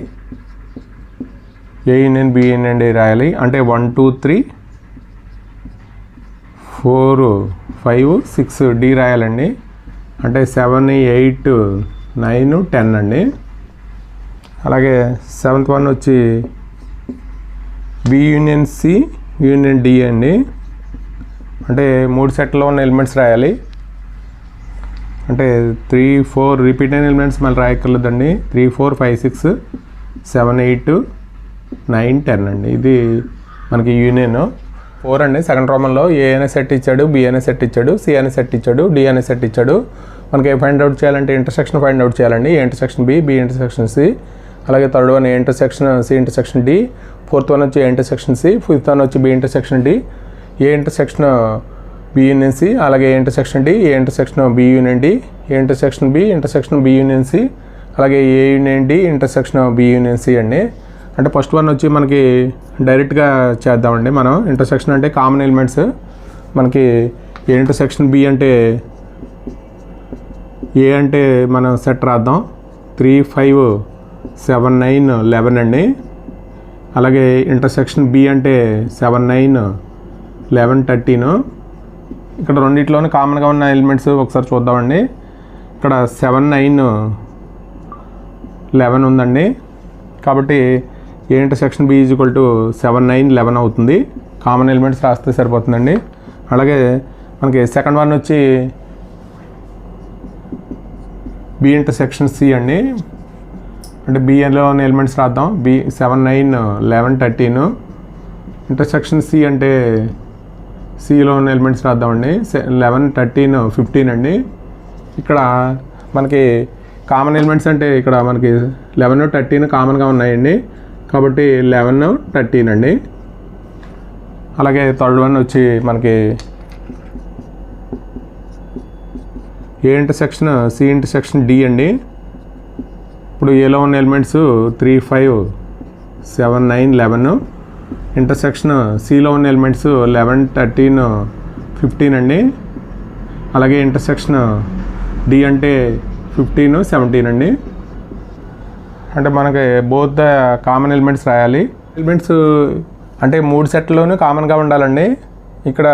A union B union D రాయాలి. అంటే 1 2 3 4 5 6 డి రాయాలండి. అంటే 7 8 9 10 అండి. అలాగే సెవెంత్ వన్ వచ్చి B union C union D అండి. అంటే 3 సెట్లో ఉన్న ఎలిమెంట్స్ రాయాలి. అంటే 3 4 రిపీట్ అయిన ఎలిమెంట్స్ మళ్ళీ రాయక్కర్లేదండి. 3 4 5 6 7 8 9 10 అండి. ఇది మనకి యూనియన్ 4 అండి. సెకండ్ రోమన్లో ఏ అనే సెట్ ఇచ్చాడు, బి అనే సెట్ ఇచ్చాడు, సి అనే సెట్ ఇచ్చాడు, డి అనే సెట్ ఇచ్చాడు. మనకి ఏ ఫైండ్ అవుట్ చేయాలంటే ఇంటర్సెక్షన్ ఫైండ్ అవుట్ చేయాలండి. A intersection B, B intersection C. అలాగే third one A intersection C intersection D. Fourth one వచ్చి A intersection C. Fifth one వచ్చి B intersection D. A intersection B union C. అలాగే A intersection D, A intersection B union D, A intersection B intersection B union C. అలాగే A union D intersection B union C అండి. అంటే first one వచ్చి మనకి డైరెక్ట్గా చేద్దామండి. మనం intersection అంటే కామన్ ఎలిమెంట్స్. మనకి ఏ ఇంటర్సెక్షన్ బి అంటే ఏ అంటే మనం సెట్ రాద్దాం. 3 5 7 9 11 అండి. అలాగే ఇంటర్సెక్షన్ బి అంటే 7 9 11 13. ఇక్కడ రెండిట్లోనే కామన్గా ఉన్న ఎలిమెంట్స్ ఒకసారి చూద్దామండి. ఇక్కడ 7 9 11 ఉందండి. కాబట్టి A intersection B is equal to 7 9 11 అవుతుంది. కామన్ ఎలిమెంట్స్ రాస్తే సరిపోతుందండి. అలాగే మనకి సెకండ్ వన్ వచ్చి బి ఇంటర్సెక్షన్ సి అండి. అంటే బిలో ఉన్న ఎలిమెంట్స్ రాద్దాం. బి 7 9 11 13. ఇంటర్సెక్షన్ సి అంటే సిలో ఉన్న ఎలిమెంట్స్ రాద్దామండి. 11 13 15 అండి. ఇక్కడ మనకి కామన్ ఎలిమెంట్స్ అంటే ఇక్కడ మనకి 11 13 కామన్గా ఉన్నాయండి. కాబట్టి 11 13 అండి. అలాగే థర్డ్ వన్ వచ్చి మనకి A intersection C intersection D అండి. ఇప్పుడు ఏలో ఉన్న ఎలిమెంట్స్ 3 5 7 9 11. ఇంటర్సెక్షన్ సిలో ఉన్న ఎలిమెంట్స్ 11 13 15 అండి. అలాగే ఇంటర్సెక్షన్ డి అంటే 15 17 అండి. అంటే మనకి బోత్ ద కామన్ ఎలిమెంట్స్ రాయాలి. ఎలిమెంట్స్ అంటే 3 సెట్లోనూ కామన్గా ఉండాలండి. ఇక్కడ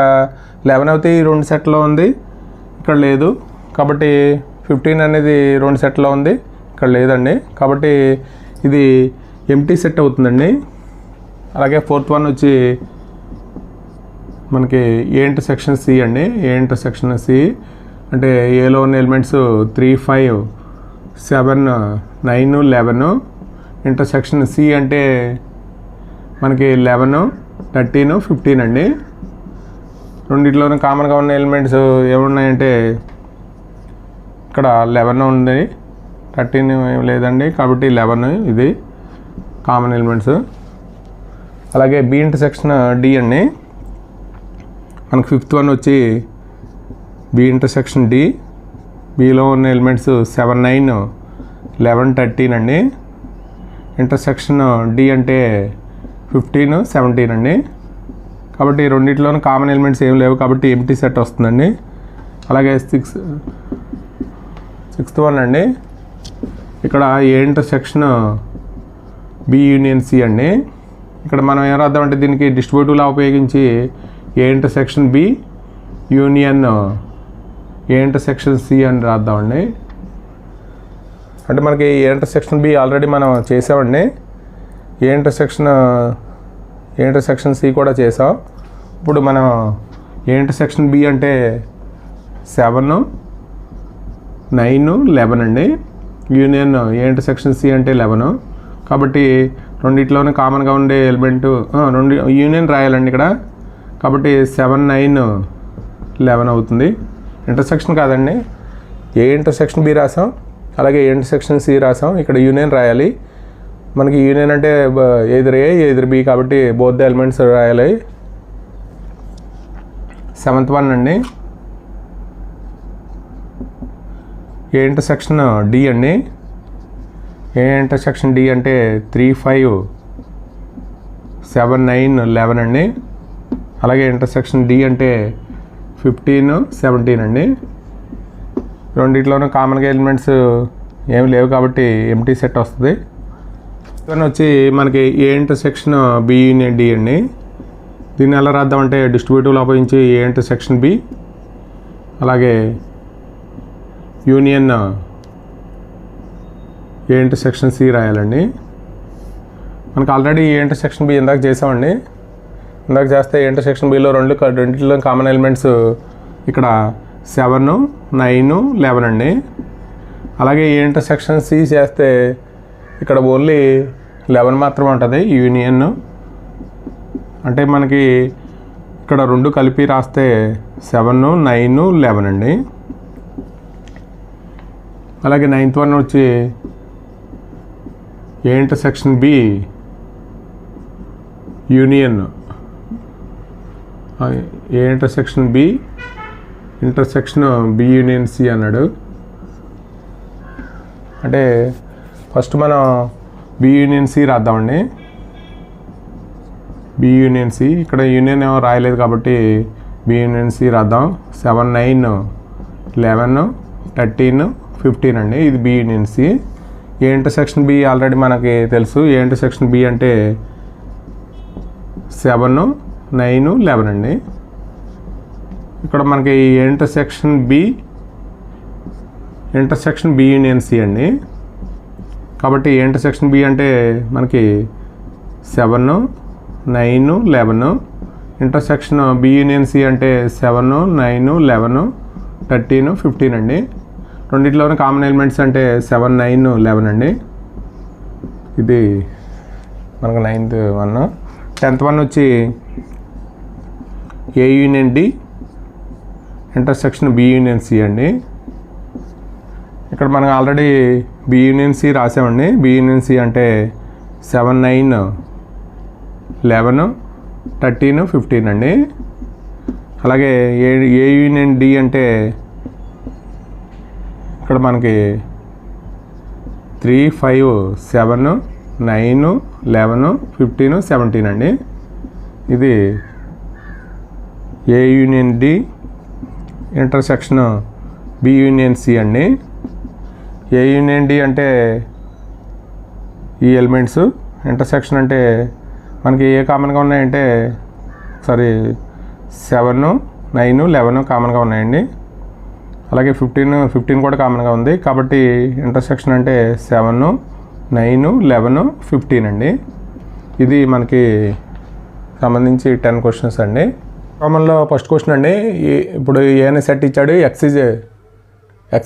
11 అయితే 2 సెట్లో ఉంది, ఇక్కడ లేదు. కాబట్టి 15 అనేది 2 సెట్లో ఉంది, ఇక్కడ లేదండి. కాబట్టి ఇది ఎంటీ సెట్ అవుతుందండి. అలాగే ఫోర్త్ వన్ వచ్చి మనకి ఏ ఇంటర్సెక్షన్ సి అండి. ఏ ఇంటర్సెక్షన్ సి అంటే ఏలో ఉన్న ఎలిమెంట్స్ 3 5 7 9 11. ఇంటర్సెక్షన్ సి అంటే మనకి 11 13 15 అండి. రెండిట్లోనూ కామన్గా ఉన్న ఎలిమెంట్స్ ఏమున్నాయంటే ఇక్కడ 11 ఉంది, 13 ఏం లేదండి. కాబట్టి 11 ఇది కామన్ ఎలిమెంట్స్. అలాగే బి ఇంటర్సెక్షన్ డి అండి. మనకు ఫిఫ్త్ వన్ వచ్చి బి ఇంటర్సెక్షన్ డి. బిలో ఉన్న ఎలిమెంట్స్ 7 9 11 13 అండి. ఇంటర్సెక్షన్ డి అంటే 15 17 అండి. కాబట్టి రెండిట్లోనూ కామన్ ఎలిమెంట్స్ ఏం లేవు, కాబట్టి ఎంటీ సెట్ వస్తుందండి. అలాగే సిక్స్త్ వన్ అండి. ఇక్కడ A intersection B union C అండి. ఇక్కడ మనం ఏం రాద్దామంటే దీనికి డిస్ట్రిబ్యూటివ్ లా ఉపయోగించి A intersection B union A intersection C అని రాద్దామండి. అంటే మనకి ఏ ఇంటర్సెక్షన్ బి ఆల్రెడీ మనం చేసామండి. ఏ ఇంటర్సెక్షన్ సి కూడా చేసాం. ఇప్పుడు మనం ఏ ఇంటర్సెక్షన్ బి అంటే 7, 9, 11 అండి. యూనియన్ ఏ ఇంటర్సెక్షన్ సి అంటే 11. కాబట్టి రెండిట్లోనే కామన్గా ఉండే ఎలిమెంట్ రెండు యూనియన్ రాయాలండి ఇక్కడ. కాబట్టి 7, 9, 11 అవుతుంది. ఇంటర్సెక్షన్ కాదండి, ఏ ఇంటర్సెక్షన్ బి రాసాం, అలాగే ఏ ఇంటర్సెక్షన్ సి రాసాం. ఇక్కడ యూనియన్ రాయాలి. మనకి యూనియన్ అంటే ఎదురు ఏ ఎదురు బి కాబట్టి బోత్ ద ఎలిమెంట్స్ రాయాలి. 7th వన్ అండి, ఏ ఇంటర్సెక్షన్ డి అండి. ఏ ఇంటర్సెక్షన్ డి అంటే 3, 5, 7, 9, 11 అండి. అలాగే ఇంటర్సెక్షన్ డి అంటే 15, 17 అండి. రెండిట్లోనూ కామన్గా ఎలిమెంట్స్ ఏమి లేవు కాబట్టి ఎంటీ సెట్ వస్తుంది. ఇవన్నీ వచ్చి మనకి A intersection B union D అండి. దీన్ని ఎలా రాద్దామంటే డిస్ట్రిబ్యూటివ్లో ఉపయోగించి ఏ ఇంటర్సెక్షన్ బి అలాగే యూనియన్ ఏ ఇంటర్సెక్షన్ సి రాయాలండి. మనకు ఆల్రెడీ ఏ ఇంటర్సెక్షన్ బి ఇందాక చేసామండి. ఇందాక చేస్తే ఏ ఇంటర్సెక్షన్ బిలో రెండింటిలో కామన్ ఎలిమెంట్స్ ఇక్కడ 7, 9, 11 అండి. అలాగే ఏ ఇంటర్సెక్షన్ సి చేస్తే ఇక్కడ ఓన్లీ 11 మాత్రమే ఉంటుంది యూనియన్. అంటే మనకి ఇక్కడ రెండు కలిపి రాస్తే 7, 9, 11 అండి. అలాగే 9th వన్ వచ్చి A intersection B union A intersection B intersection B union C అన్నాడు. అంటే ఫస్ట్ మనం బి యూనియన్ సి రాద్దామండి. బి యూనియన్ సి ఇక్కడ యూనియన్ ఏమో రాయలేదు కాబట్టి బి యూనియన్ సి రాద్దాం. 7, 9, 11, 13, 15 అండి. ఇది B union C. A intersection B already మనకి తెలుసు. ఏ ఇంటర్సెక్షన్ బి అంటే 7, 9, 11 అండి. ఇక్కడ మనకి A intersection B union C అండి. కాబట్టి ఏ ఇంటర్సెక్షన్ బి అంటే మనకి 7, 9, 11. ఇంటర్సెక్షన్ బి యూనియన్ సి అంటే 7, 9, 11, 13, 15 అండి. రెండిట్లోనే కామన్ ఎలిమెంట్స్ అంటే 7, 9, 11 అండి. ఇది మనకు 9th వన్. 10th వన్ వచ్చి A union D intersection B union C అండి. ఇక్కడ మనకు ఆల్రెడీ బి యూనియన్ సి రాసామండి. బి యూనియన్ సి అంటే 7, 9, 11, 13, 15 అండి. అలాగే ఏ యూనియన్ డి అంటే ఇక్కడ మనకి 3, 5, 7, 9, 11, 15, 17 అండి. ఇది A union D intersection B union C అండి. ఏ యూనియన్ డి అంటే ఈ ఎలిమెంట్స్, ఇంటర్సెక్షన్ అంటే మనకి ఏ కామన్గా ఉన్నాయంటే 7, 9, 11 కామన్గా ఉన్నాయండి. అలాగే 15 కూడా కామన్గా ఉంది. కాబట్టి ఇంటర్సెక్షన్ అంటే 7, 9, 11, 15 అండి. ఇది మనకి సంబంధించి 10 క్వశ్చన్స్ అండి. కామన్లో ఫస్ట్ క్వశ్చన్ అండి. ఇప్పుడు ఏ అనే సెట్ ఇచ్చాడు, ఎక్స్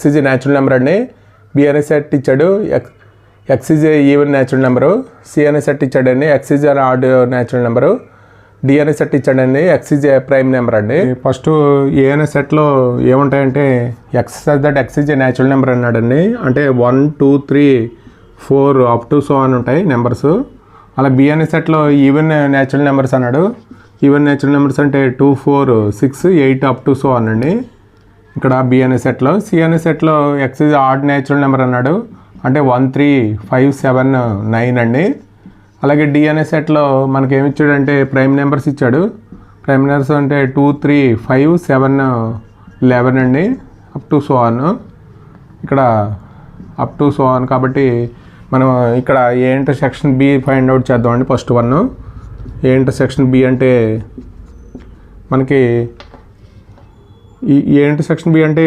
ఈజ్ న్యాచురల్ నెంబర్ అండి. బి అనే సెట్ ఇచ్చాడు, x is even natural number. C అనే సెట్ ఇచ్చాడండి, x is odd natural number. D అనే సెట్ ఇచ్చాడండి, ఎక్స్ ఈజ్ ప్రైమ్ నెంబర్ అండి. ఫస్ట్ ఏ అనే సెట్లో ఏముంటాయంటే x that X is natural number అన్నాడండి. అంటే 1, 2, 3, 4 అప్ టు సో అని ఉంటాయి నెంబర్స్. అలా బి అనే సెట్లో ఈవెన్ న్యాచురల్ నెంబర్స్ అన్నాడు. ఈవెన్ న్యాచురల్ నెంబర్స్ అంటే 2, 4, 6, 8 అప్ టు సో అనండి ఇక్కడ బి అనే సెట్లో. సి అనే సెట్లో X is odd natural number అన్నాడు. అంటే 1, 3, 5, 7, 9 అండి. అలాగే డి అనే సెట్లో మనకి ఏమి ఇచ్చాడంటే ప్రైమ్ నెంబర్స్ ఇచ్చాడు. ప్రైమ్ నెంబర్స్ అంటే 2, 3, 5, 7, 11 అండి. Up to so on. ఇక్కడ అప్ టు సో ఆన్ కాబట్టి మనం ఇక్కడ A intersection B find out చేద్దామండి. First one A intersection B అంటే మనకి ఏ ఇంటర్సెక్షన్ బి అంటే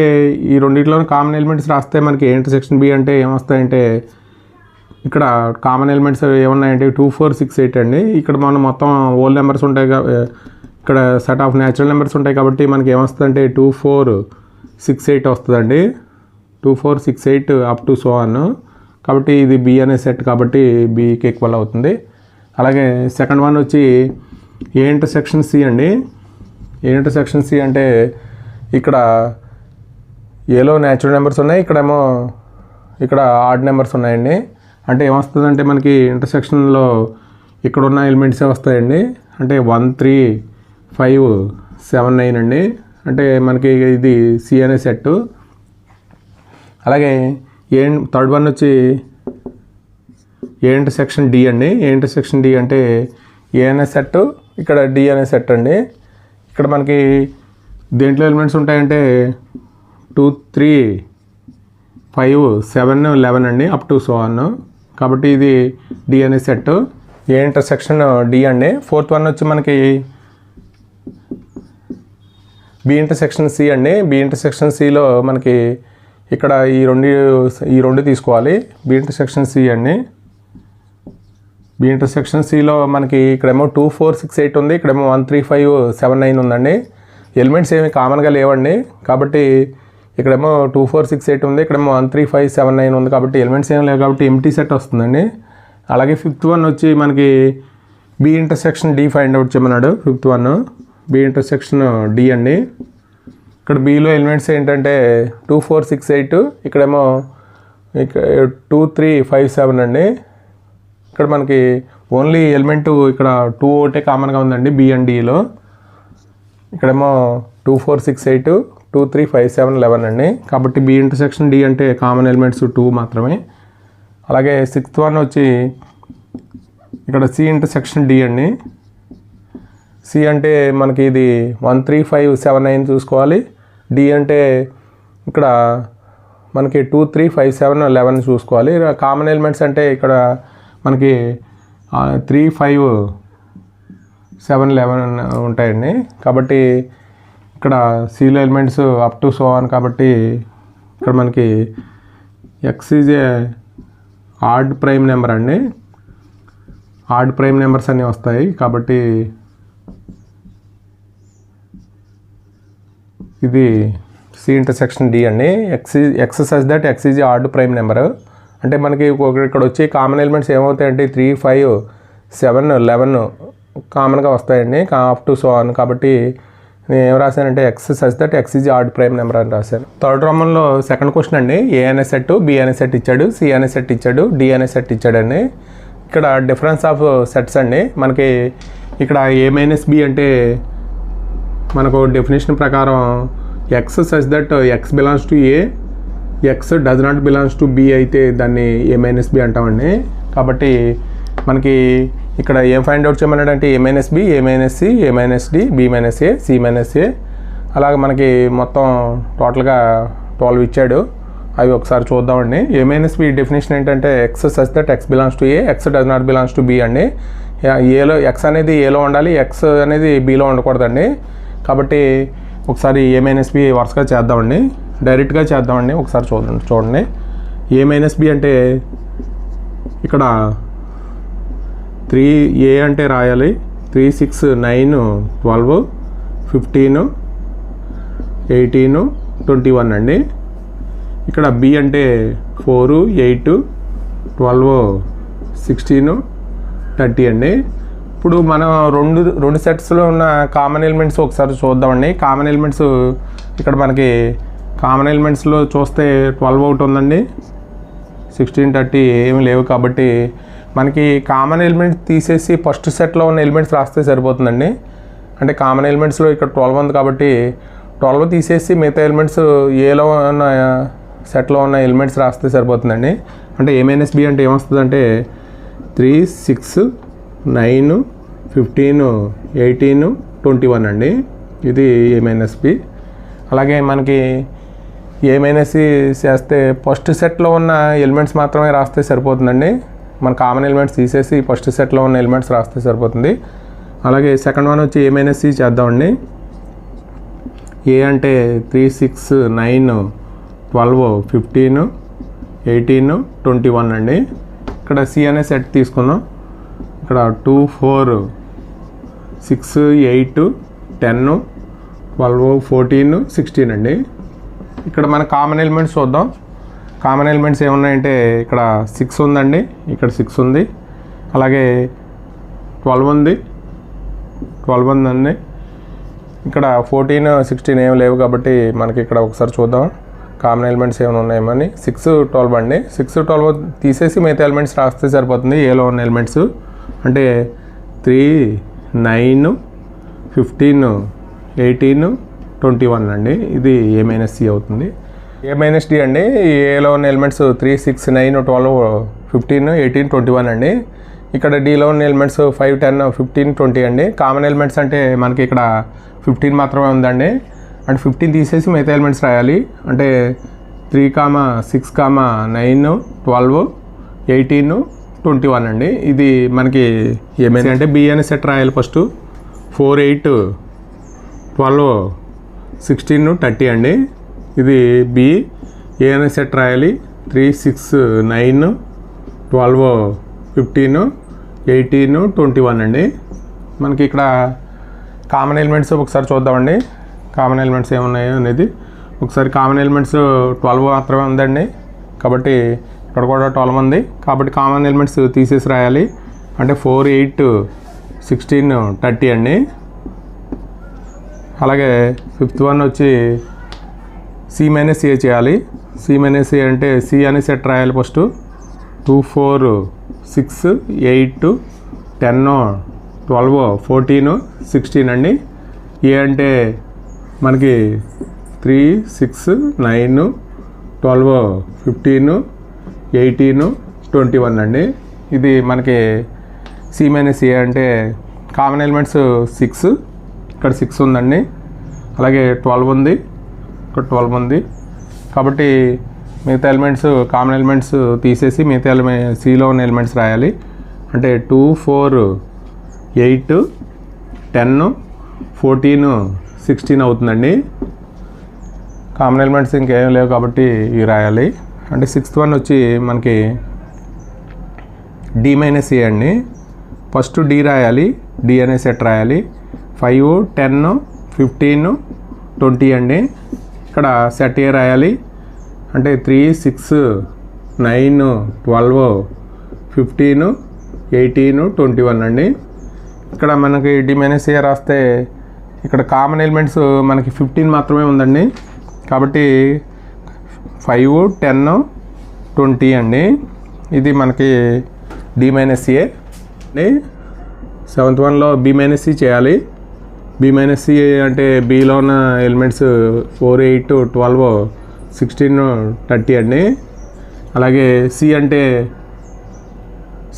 ఈ రెండింటిలోని కామన్ ఎలిమెంట్స్ రాస్తే మనకి ఏ ఇంటర్సెక్షన్ బి అంటే ఏమొస్తాయంటే ఇక్కడ కామన్ ఎలిమెంట్స్ ఏమున్నాయంటే 2, 4, 6, 8 అండి. ఇక్కడ మనం మొత్తం హోల్ నెంబర్స్ ఉంటాయి, ఇక్కడ సెట్ ఆఫ్ న్యాచురల్ నెంబర్స్ ఉంటాయి కాబట్టి మనకి ఏమొస్తుందంటే 2, 4, 6 8 వస్తుందండి. 2 4 6 8 అప్ టు సో ఆన్. కాబట్టి ఇది బి అనే సెట్ కాబట్టి బికి ఈక్వల్ అవుతుంది. అలాగే సెకండ్ వన్ వచ్చి ఏ ఇంటర్సెక్షన్ సి అండి. ఏ ఇంటర్సెక్షన్ సి అంటే ఇక్కడ ఏలో న్యాచురల్ నెంబర్స్ ఉన్నాయి, ఇక్కడ ఆడ్ నెంబర్స్ ఉన్నాయండి. అంటే ఏమొస్తుందంటే మనకి ఇంటర్సెక్షన్లో ఇక్కడ ఉన్న ఎలిమెంట్సే వస్తాయండి. అంటే 1 3 5 7 9 అండి. అంటే మనకి ఇది సి అనే సెట్. అలాగే థర్డ్ వన్ వచ్చి ఏ ఇంటర్సెక్షన్ డి అండి. ఏ ఇంటర్సెక్షన్ డి అంటే ఏ అనే సెట్, ఇక్కడ డి అనే సెట్ అండి. ఇక్కడ మనకి దేంట్లో ఎలిమెంట్స్ ఉంటాయంటే 2 3 5 7 11 అండి, అప్ టు సో ఆన్. కాబట్టి ఇది డి అనే సెట్, ఏ ఇంటర్సెక్షన్ డి అండి. ఫోర్త్ వన్ వచ్చి మనకి బి ఇంటర్సెక్షన్ సి అండి. బి ఇంటర్సెక్షన్ సిలో మనకి ఇక్కడ ఈ రెండు తీసుకోవాలి. బి ఇంటర్సెక్షన్ సి అండి. బి ఇంటర్సెక్షన్ సిలో మనకి ఇక్కడేమో 2 4 6 8 ఉంది, ఇక్కడేమో 1 3 5 7 9 ఉందండి. ఎలిమెంట్స్ ఏమి కామన్గా లేవండి. కాబట్టి ఇక్కడేమో 2 4 6 8 ఉంది, ఇక్కడేమో 1 3 5 7 9 ఉంది. కాబట్టి ఎలిమెంట్స్ ఏమి లేవు కాబట్టి ఎంటీ సెట్ వస్తుందండి. అలాగే ఫిఫ్త్ వన్ వచ్చి మనకి B intersection D find out చేయమన్నాడు. Fifth one B intersection D అండి. ఇక్కడ బిలో ఎలిమెంట్స్ ఏంటంటే 2 4 6 8, ఇక్కడేమో 2 3 5 7 అండి. ఇక్కడ మనకి ఓన్లీ ఎలిమెంట్ ఇక్కడ 2 ఒకటే కామన్గా ఉందండి బి అండ్ డిలో. ఇక్కడేమో 2 4 6 8 2 3 5 7 11 అండి. కాబట్టి బి ఇంటర్సెక్షన్ డి అంటే కామన్ ఎలిమెంట్స్ 2 మాత్రమే. అలాగే సిక్స్త్ వన్ వచ్చి ఇక్కడ సి ఇంటర్సెక్షన్ డి అండి. సి అంటే మనకి ఇది 1 3 5 7 9 చూసుకోవాలి. డి అంటే ఇక్కడ మనకి 2 3 5 7 11 చూసుకోవాలి. కామన్ ఎలిమెంట్స్ అంటే ఇక్కడ మనకి 3 5 7 11 ఉంటాయండి. కాబట్టి ఇక్కడ సిలో elements up to so on. కాబట్టి ఇక్కడ మనకి X is a odd prime number అండి. ఆడ్ ప్రైమ్ నెంబర్స్ అన్నీ వస్తాయి. కాబట్టి ఇది సి ఇంటర్సెక్షన్ డి అండి. X such that X is odd prime number. అంటే మనకి ఇక్కడ వచ్చి కామన్ ఎలిమెంట్స్ ఏమవుతాయంటే 3 5 7 11 కామన్గా వస్తాయండి అప్ టు సో ఆన్. కాబట్టి నేను ఏం రాశానంటే x such that X is odd prime number అని రాశాను. థర్డ్ రోమన్లో సెకండ్ క్వశ్చన్ అండి. ఏ అనే సెట్, బి అనే సెట్ ఇచ్చాడు, సి అనే సెట్ ఇచ్చాడు, డి అనే సెట్ ఇచ్చాడండి. ఇక్కడ డిఫరెన్స్ ఆఫ్ సెట్స్ అండి. మనకి ఇక్కడ ఏ మైనస్ బి అంటే మనకు డెఫినేషన్ ప్రకారం X such that X belongs to A, X does not belongs to be అయితే దాన్ని ఏ మైనస్ బి అంటామండి. కాబట్టి మనకి ఇక్కడ ఏం ఫైండ్ అవుట్ చేయమన్నాడంటే ఏ మైనస్ బి, ఏ మైనస్ సి, ఏ మైనస్ డి, బి మైనస్ ఏ, సి మైనస్ ఏ. అలాగే మనకి మొత్తం టోటల్గా 12 ఇచ్చాడు. అవి ఒకసారి చూద్దామండి. ఏ మైనస్ బి డెఫినేషన్ ఏంటంటే X such that X belongs to A, X does not belongs to be అండి. ఏలో ఎక్స్ అనేది ఏలో ఉండాలి, ఎక్స్ అనేది బిలో ఉండకూడదండి. కాబట్టి ఒకసారి ఏ మైనస్ బి వరుసగా చేద్దామండి, డైరెక్ట్గా చేద్దామండి. ఒకసారి చూడండి. ఏ మైనస్ బి అంటే ఇక్కడ 3 ఏ అంటే రాయాలి 3 6 9 12 15 18 21 అండి. ఇక్కడ బి అంటే 4 8 12 16 30 అండి. ఇప్పుడు మనం రెండు సెట్స్లో ఉన్న కామన్ ఎలిమెంట్స్ ఒకసారి చూద్దామండి. కామన్ ఎలిమెంట్స్ ఇక్కడ మనకి కామన్ ఎలిమెంట్స్లో చూస్తే 12 ఒకటి ఉందండి, 16 30 ఏమి లేవు. కాబట్టి మనకి కామన్ ఎలిమెంట్స్ తీసేసి ఫస్ట్ సెట్లో ఉన్న ఎలిమెంట్స్ రాస్తే సరిపోతుందండి. అంటే కామన్ ఎలిమెంట్స్లో ఇక్కడ 12 ఉంది కాబట్టి 12 తీసేసి మిగతా ఎలిమెంట్స్ ఏలో ఉన్న సెట్లో ఉన్న ఎలిమెంట్స్ రాస్తే సరిపోతుందండి. అంటే ఏ మైనస్ బి అంటే ఏమొస్తుందంటే 3 6 9 15 18 21 అండి. ఇది ఏ మైనస్ బి. అలాగే మనకి ఏ మైనస్ సి చేస్తే ఫస్ట్ సెట్లో ఉన్న ఎలిమెంట్స్ మాత్రమే రాస్తే సరిపోతుందండి. మన కామన్ ఎలిమెంట్స్ తీసేసి ఫస్ట్ సెట్లో ఉన్న ఎలిమెంట్స్ రాస్తే సరిపోతుంది. అలాగే సెకండ్ వన్ వచ్చి ఏ మైనస్ సి చేద్దామండి. ఏ అంటే 3 6 9 12 15 18 21 అండి. ఇక్కడ సి అనే సెట్ తీసుకుందాం. ఇక్కడ 2 4 6 8 10 12 14 16 అండి. ఇక్కడ మన కామన్ ఎలిమెంట్స్ చూద్దాం. కామన్ ఎలిమెంట్స్ ఏమున్నాయంటే ఇక్కడ 6 ఉందండి, ఇక్కడ 6 ఉంది, అలాగే 12 ఉంది, 12 ఉందండి. ఇక్కడ 14, 16 ఏమి లేవు కాబట్టి మనకి ఇక్కడ ఒకసారి చూద్దాం కామన్ ఎలిమెంట్స్ ఏమైనా ఉన్నాయేమని. 6, 12 అండి. 6, 12 తీసేసి మిగతా ఎలిమెంట్స్ రాస్తే సరిపోతుంది. ఏలో ఉన్న ఎలిమెంట్స్ అంటే 3, 9, 15, 18, 21 అండి. ఇది A-C అవుతుంది. A-D అండి. ఏలో ఉన్న ఎలిమెంట్స్ 3, 6, 9, 12, 15, 18, 21 అండి. ఇక్కడ డీలో ఉన్న ఎలిమెంట్స్ 5, 10, 15, 20 అండి. కామన్ ఎలిమెంట్స్ అంటే మనకి ఇక్కడ 15 మాత్రమే ఉందండి. అంటే 15 తీసేసి మిగతా ఎలిమెంట్స్ రాయాలి. అంటే 3, 6, 9, 12, 18, 21 అండి. ఇది మనకి ఏమైనా అంటే B అనే సెట్ రాయాలి ఫస్ట్. 4, 8, 12, 16, 30 అండి. ఇది B. A అనే సెట్ రాయాలి. 3, 6, 9, 12, 15, 18, 21 అండి. మనకి ఇక్కడ కామన్ ఎలిమెంట్స్ ఒకసారి చూద్దామండి. కామన్ ఎలిమెంట్స్ ఏమున్నాయో అనేది ఒకసారి. కామన్ ఎలిమెంట్స్ 12 మాత్రమే ఉందండి కాబట్టి ఇక్కడ కూడా 12 ఉంది కాబట్టి కామన్ ఎలిమెంట్స్ తీసేసి రాయాలి. అంటే 4, 8, 16, 30 అండి. అలాగే 5th వన్ వచ్చి C-A చేయాలి. C-A అంటే C అనే సెట్ రాయాలి ఫస్ట్. 2, 4, 6, 8, 10, 12, 14, 16 అండి. A అంటే మనకి 3, 6, 9, 12, 15, 18, 21 అండి. ఇది మనకి C-A అంటే కామన్ ఎలిమెంట్స్ 6, ఇక్కడ 6 ఉందండి, అలాగే 12 ఉంది, ఇక్కడ 12 ఉంది కాబట్టి మిగతా ఎలిమెంట్స్ కామన్ ఎలిమెంట్స్ తీసేసి మిగతా Cలో ఉన్న ఎలిమెంట్స్ రాయాలి. అంటే 2, 4, 8, 10, 14, 16 అవుతుందండి. కామన్ ఎలిమెంట్స్ ఇంకేం లేవు కాబట్టి ఇవి రాయాలి. అంటే 6th వన్ వచ్చి మనకి D-A అండి. ఫస్ట్ D రాయాలి. D అనే సెట్ రాయాలి. 5, 10, 15, 20 అండి. ఇక్కడ సెట్ A రాయాలి. అంటే 3, 6, 9, 12, 15, 18, 21 అండి. ఇక్కడ మనకి D-A రాస్తే ఇక్కడ కామన్ ఎలిమెంట్స్ మనకి 15 మాత్రమే ఉందండి కాబట్టి 5, 10, 20 అండి. ఇది మనకి D-A అండి. 7th వన్లో B-C చేయాలి. B-C అంటే Bలో ఉన్న ఎలిమెంట్స్ 4, 8, 12, 16, 30 అండి. అలాగే C అంటే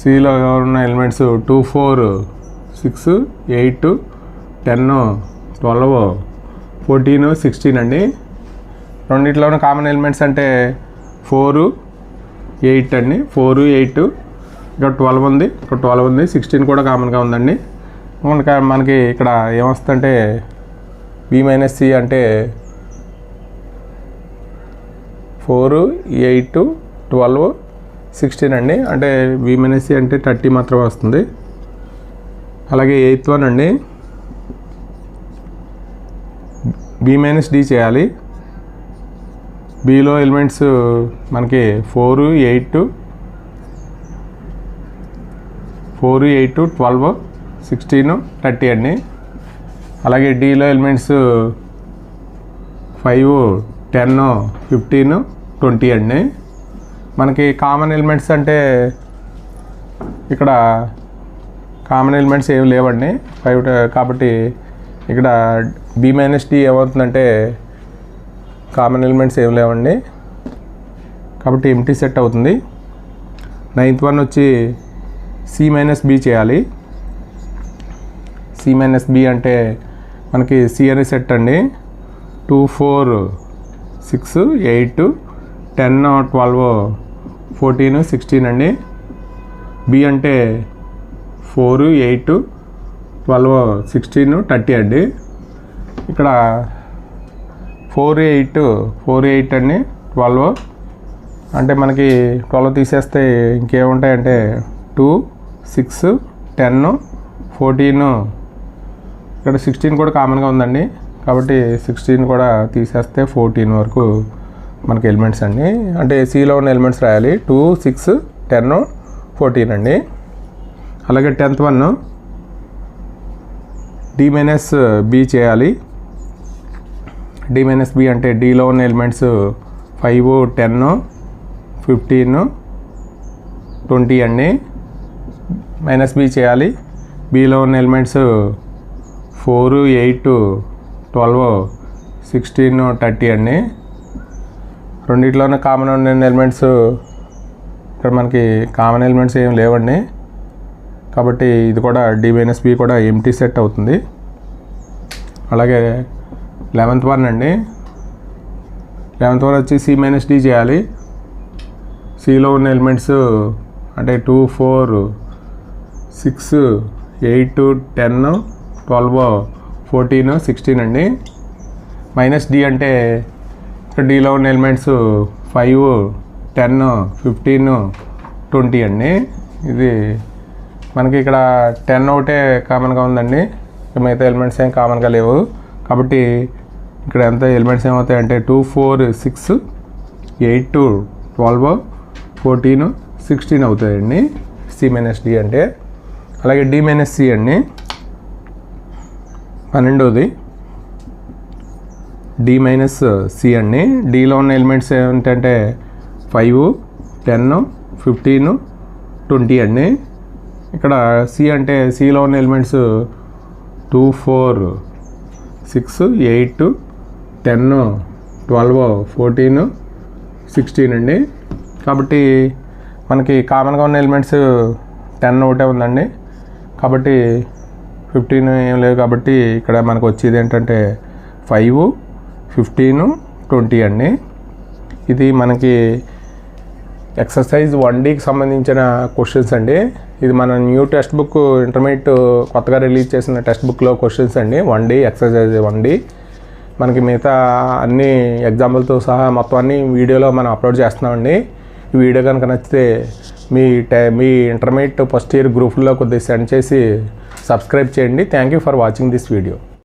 Cలో ఉన్న ఎలిమెంట్స్ 2, 4, 6, 8, 10, 12, 14, 16 అండి. రెండిట్లో ఉన్న కామన్ ఎలిమెంట్స్ అంటే 4, 8 అండి. 4, 8, ఇక్కడ 12 ఉంది, ఇక్కడ 12 ఉంది, 16 కూడా కామన్గా ఉందండి. మనకి ఇక్కడ ఏమొస్తుందంటే B-C అంటే 4, 8, 12, 16 అండి. అంటే B-C అంటే 30 మాత్రమే వస్తుంది. అలాగే 8th వన్ అండి. B-D చేయాలి. Bలో ఎలిమెంట్స్ మనకి 4, 8, 12, 16, 30 అండి. అలాగే Dలో ఎలిమెంట్స్ 5, 10, 15, 20 అండి. మనకి కామన్ ఎలిమెంట్స్ అంటే ఇక్కడ కామన్ ఎలిమెంట్స్ ఏమి లేవండి 5 కాబట్టి ఇక్కడ B-D ఏమవుతుందంటే కామన్ ఎలిమెంట్స్ ఏమి లేవండి కాబట్టి ఎంటీ సెట్ అవుతుంది. 9th వన్ వచ్చి C-B చేయాలి. C-B అంటే మనకి C అనే సెట్ అండి. 2, 4, 6, 8, 10, 12, 14, 16 అండి. B అంటే 4, 8, 12, 16, 30 అండి. ఇక్కడ 4, 8 అండి. 12 అంటే మనకి 12 తీసేస్తే ఇంకేముంటాయంటే 2, 6, 10, 14, ఇక్కడ 16 కూడా కామన్గా ఉందండి కాబట్టి 16 కూడా తీసేస్తే 14 వరకు మనకి ఎలిమెంట్స్ అండి. అంటే సిలో ఉన్న ఎలిమెంట్స్ రాయాలి. 2, 6, 10, 14 అండి. అలాగే 10th వన్ D-B చేయాలి. D-B అంటే డీలో ఉన్న ఎలిమెంట్స్ 5, 10, 15, 20 అండి. -B చేయాలి. బీలో ఉన్న ఎలిమెంట్స్ 4, 8, 12, 16, 30 అండి. రెండిట్లోనే కామన్ ఉన్న ఎలిమెంట్స్ ఇక్కడ మనకి కామన్ ఎలిమెంట్స్ ఏం లేవండి. కాబట్టి ఇది కూడా D-B కూడా ఎంటీ సెట్ అవుతుంది. అలాగే 11th వన్ అండి. 11th వన్ వచ్చి C-D చేయాలి. సిలో ఉన్న ఎలిమెంట్స్ అంటే 2, 4, 6, 8, 10, 12, 14, 16 అండి. -D అంటే ఇక్కడ డీలో ఉన్న ఎలిమెంట్స్ 5, 10, 15, 20 అండి. ఇది మనకి ఇక్కడ 10 ఒకటే కామన్గా ఉందండి. మిగతా ఎలిమెంట్స్ ఏం కామన్గా లేవు. కాబట్టి ఇక్కడ ఎంత ఎలిమెంట్స్ ఏమవుతాయి అంటే 2, 4, 6, 8, 12, 14, 16 అవుతాయండి C-D అంటే. అలాగే D-C అండి. 12ది D-C అండి. డీలో ఉన్న ఎలిమెంట్స్ ఏంటంటే 5, 10, 15, 20 అండి. ఇక్కడ C అంటే సిలో ఉన్న ఎలిమెంట్స్ 2, 4, 6, 8, 10, 12, 14, 16 అండి. కాబట్టి మనకి కామన్గా ఉన్న ఎలిమెంట్స్ 10 ఒకటే ఉందండి. కాబట్టి 15 ఏం లేవు. కాబట్టి ఇక్కడ మనకు వచ్చేది ఏంటంటే 5, 15, 20 అండి. ఇది మనకి ఎక్సర్సైజ్ 1Dకి సంబంధించిన క్వశ్చన్స్ అండి. ఇది మన న్యూ టెక్స్ట్ బుక్ ఇంటర్మీడియట్ కొత్తగా రిలీజ్ చేసిన టెక్స్ట్ బుక్లో క్వశ్చన్స్ అండి. 1D exercise 1D. మనకి మిగతా అన్ని ఎగ్జాంపుల్తో సహా మొత్తం అన్ని వీడియోలో మనం అప్లోడ్ చేస్తున్నామండి. ఈ వీడియో కనుక నచ్చితే మీ ఇంటర్మీడియట్ ఫస్ట్ ఇయర్ గ్రూప్లో కొద్దిగా సెండ్ చేసి సబ్స్క్రైబ్ చేయండి. Thank you for watching this video.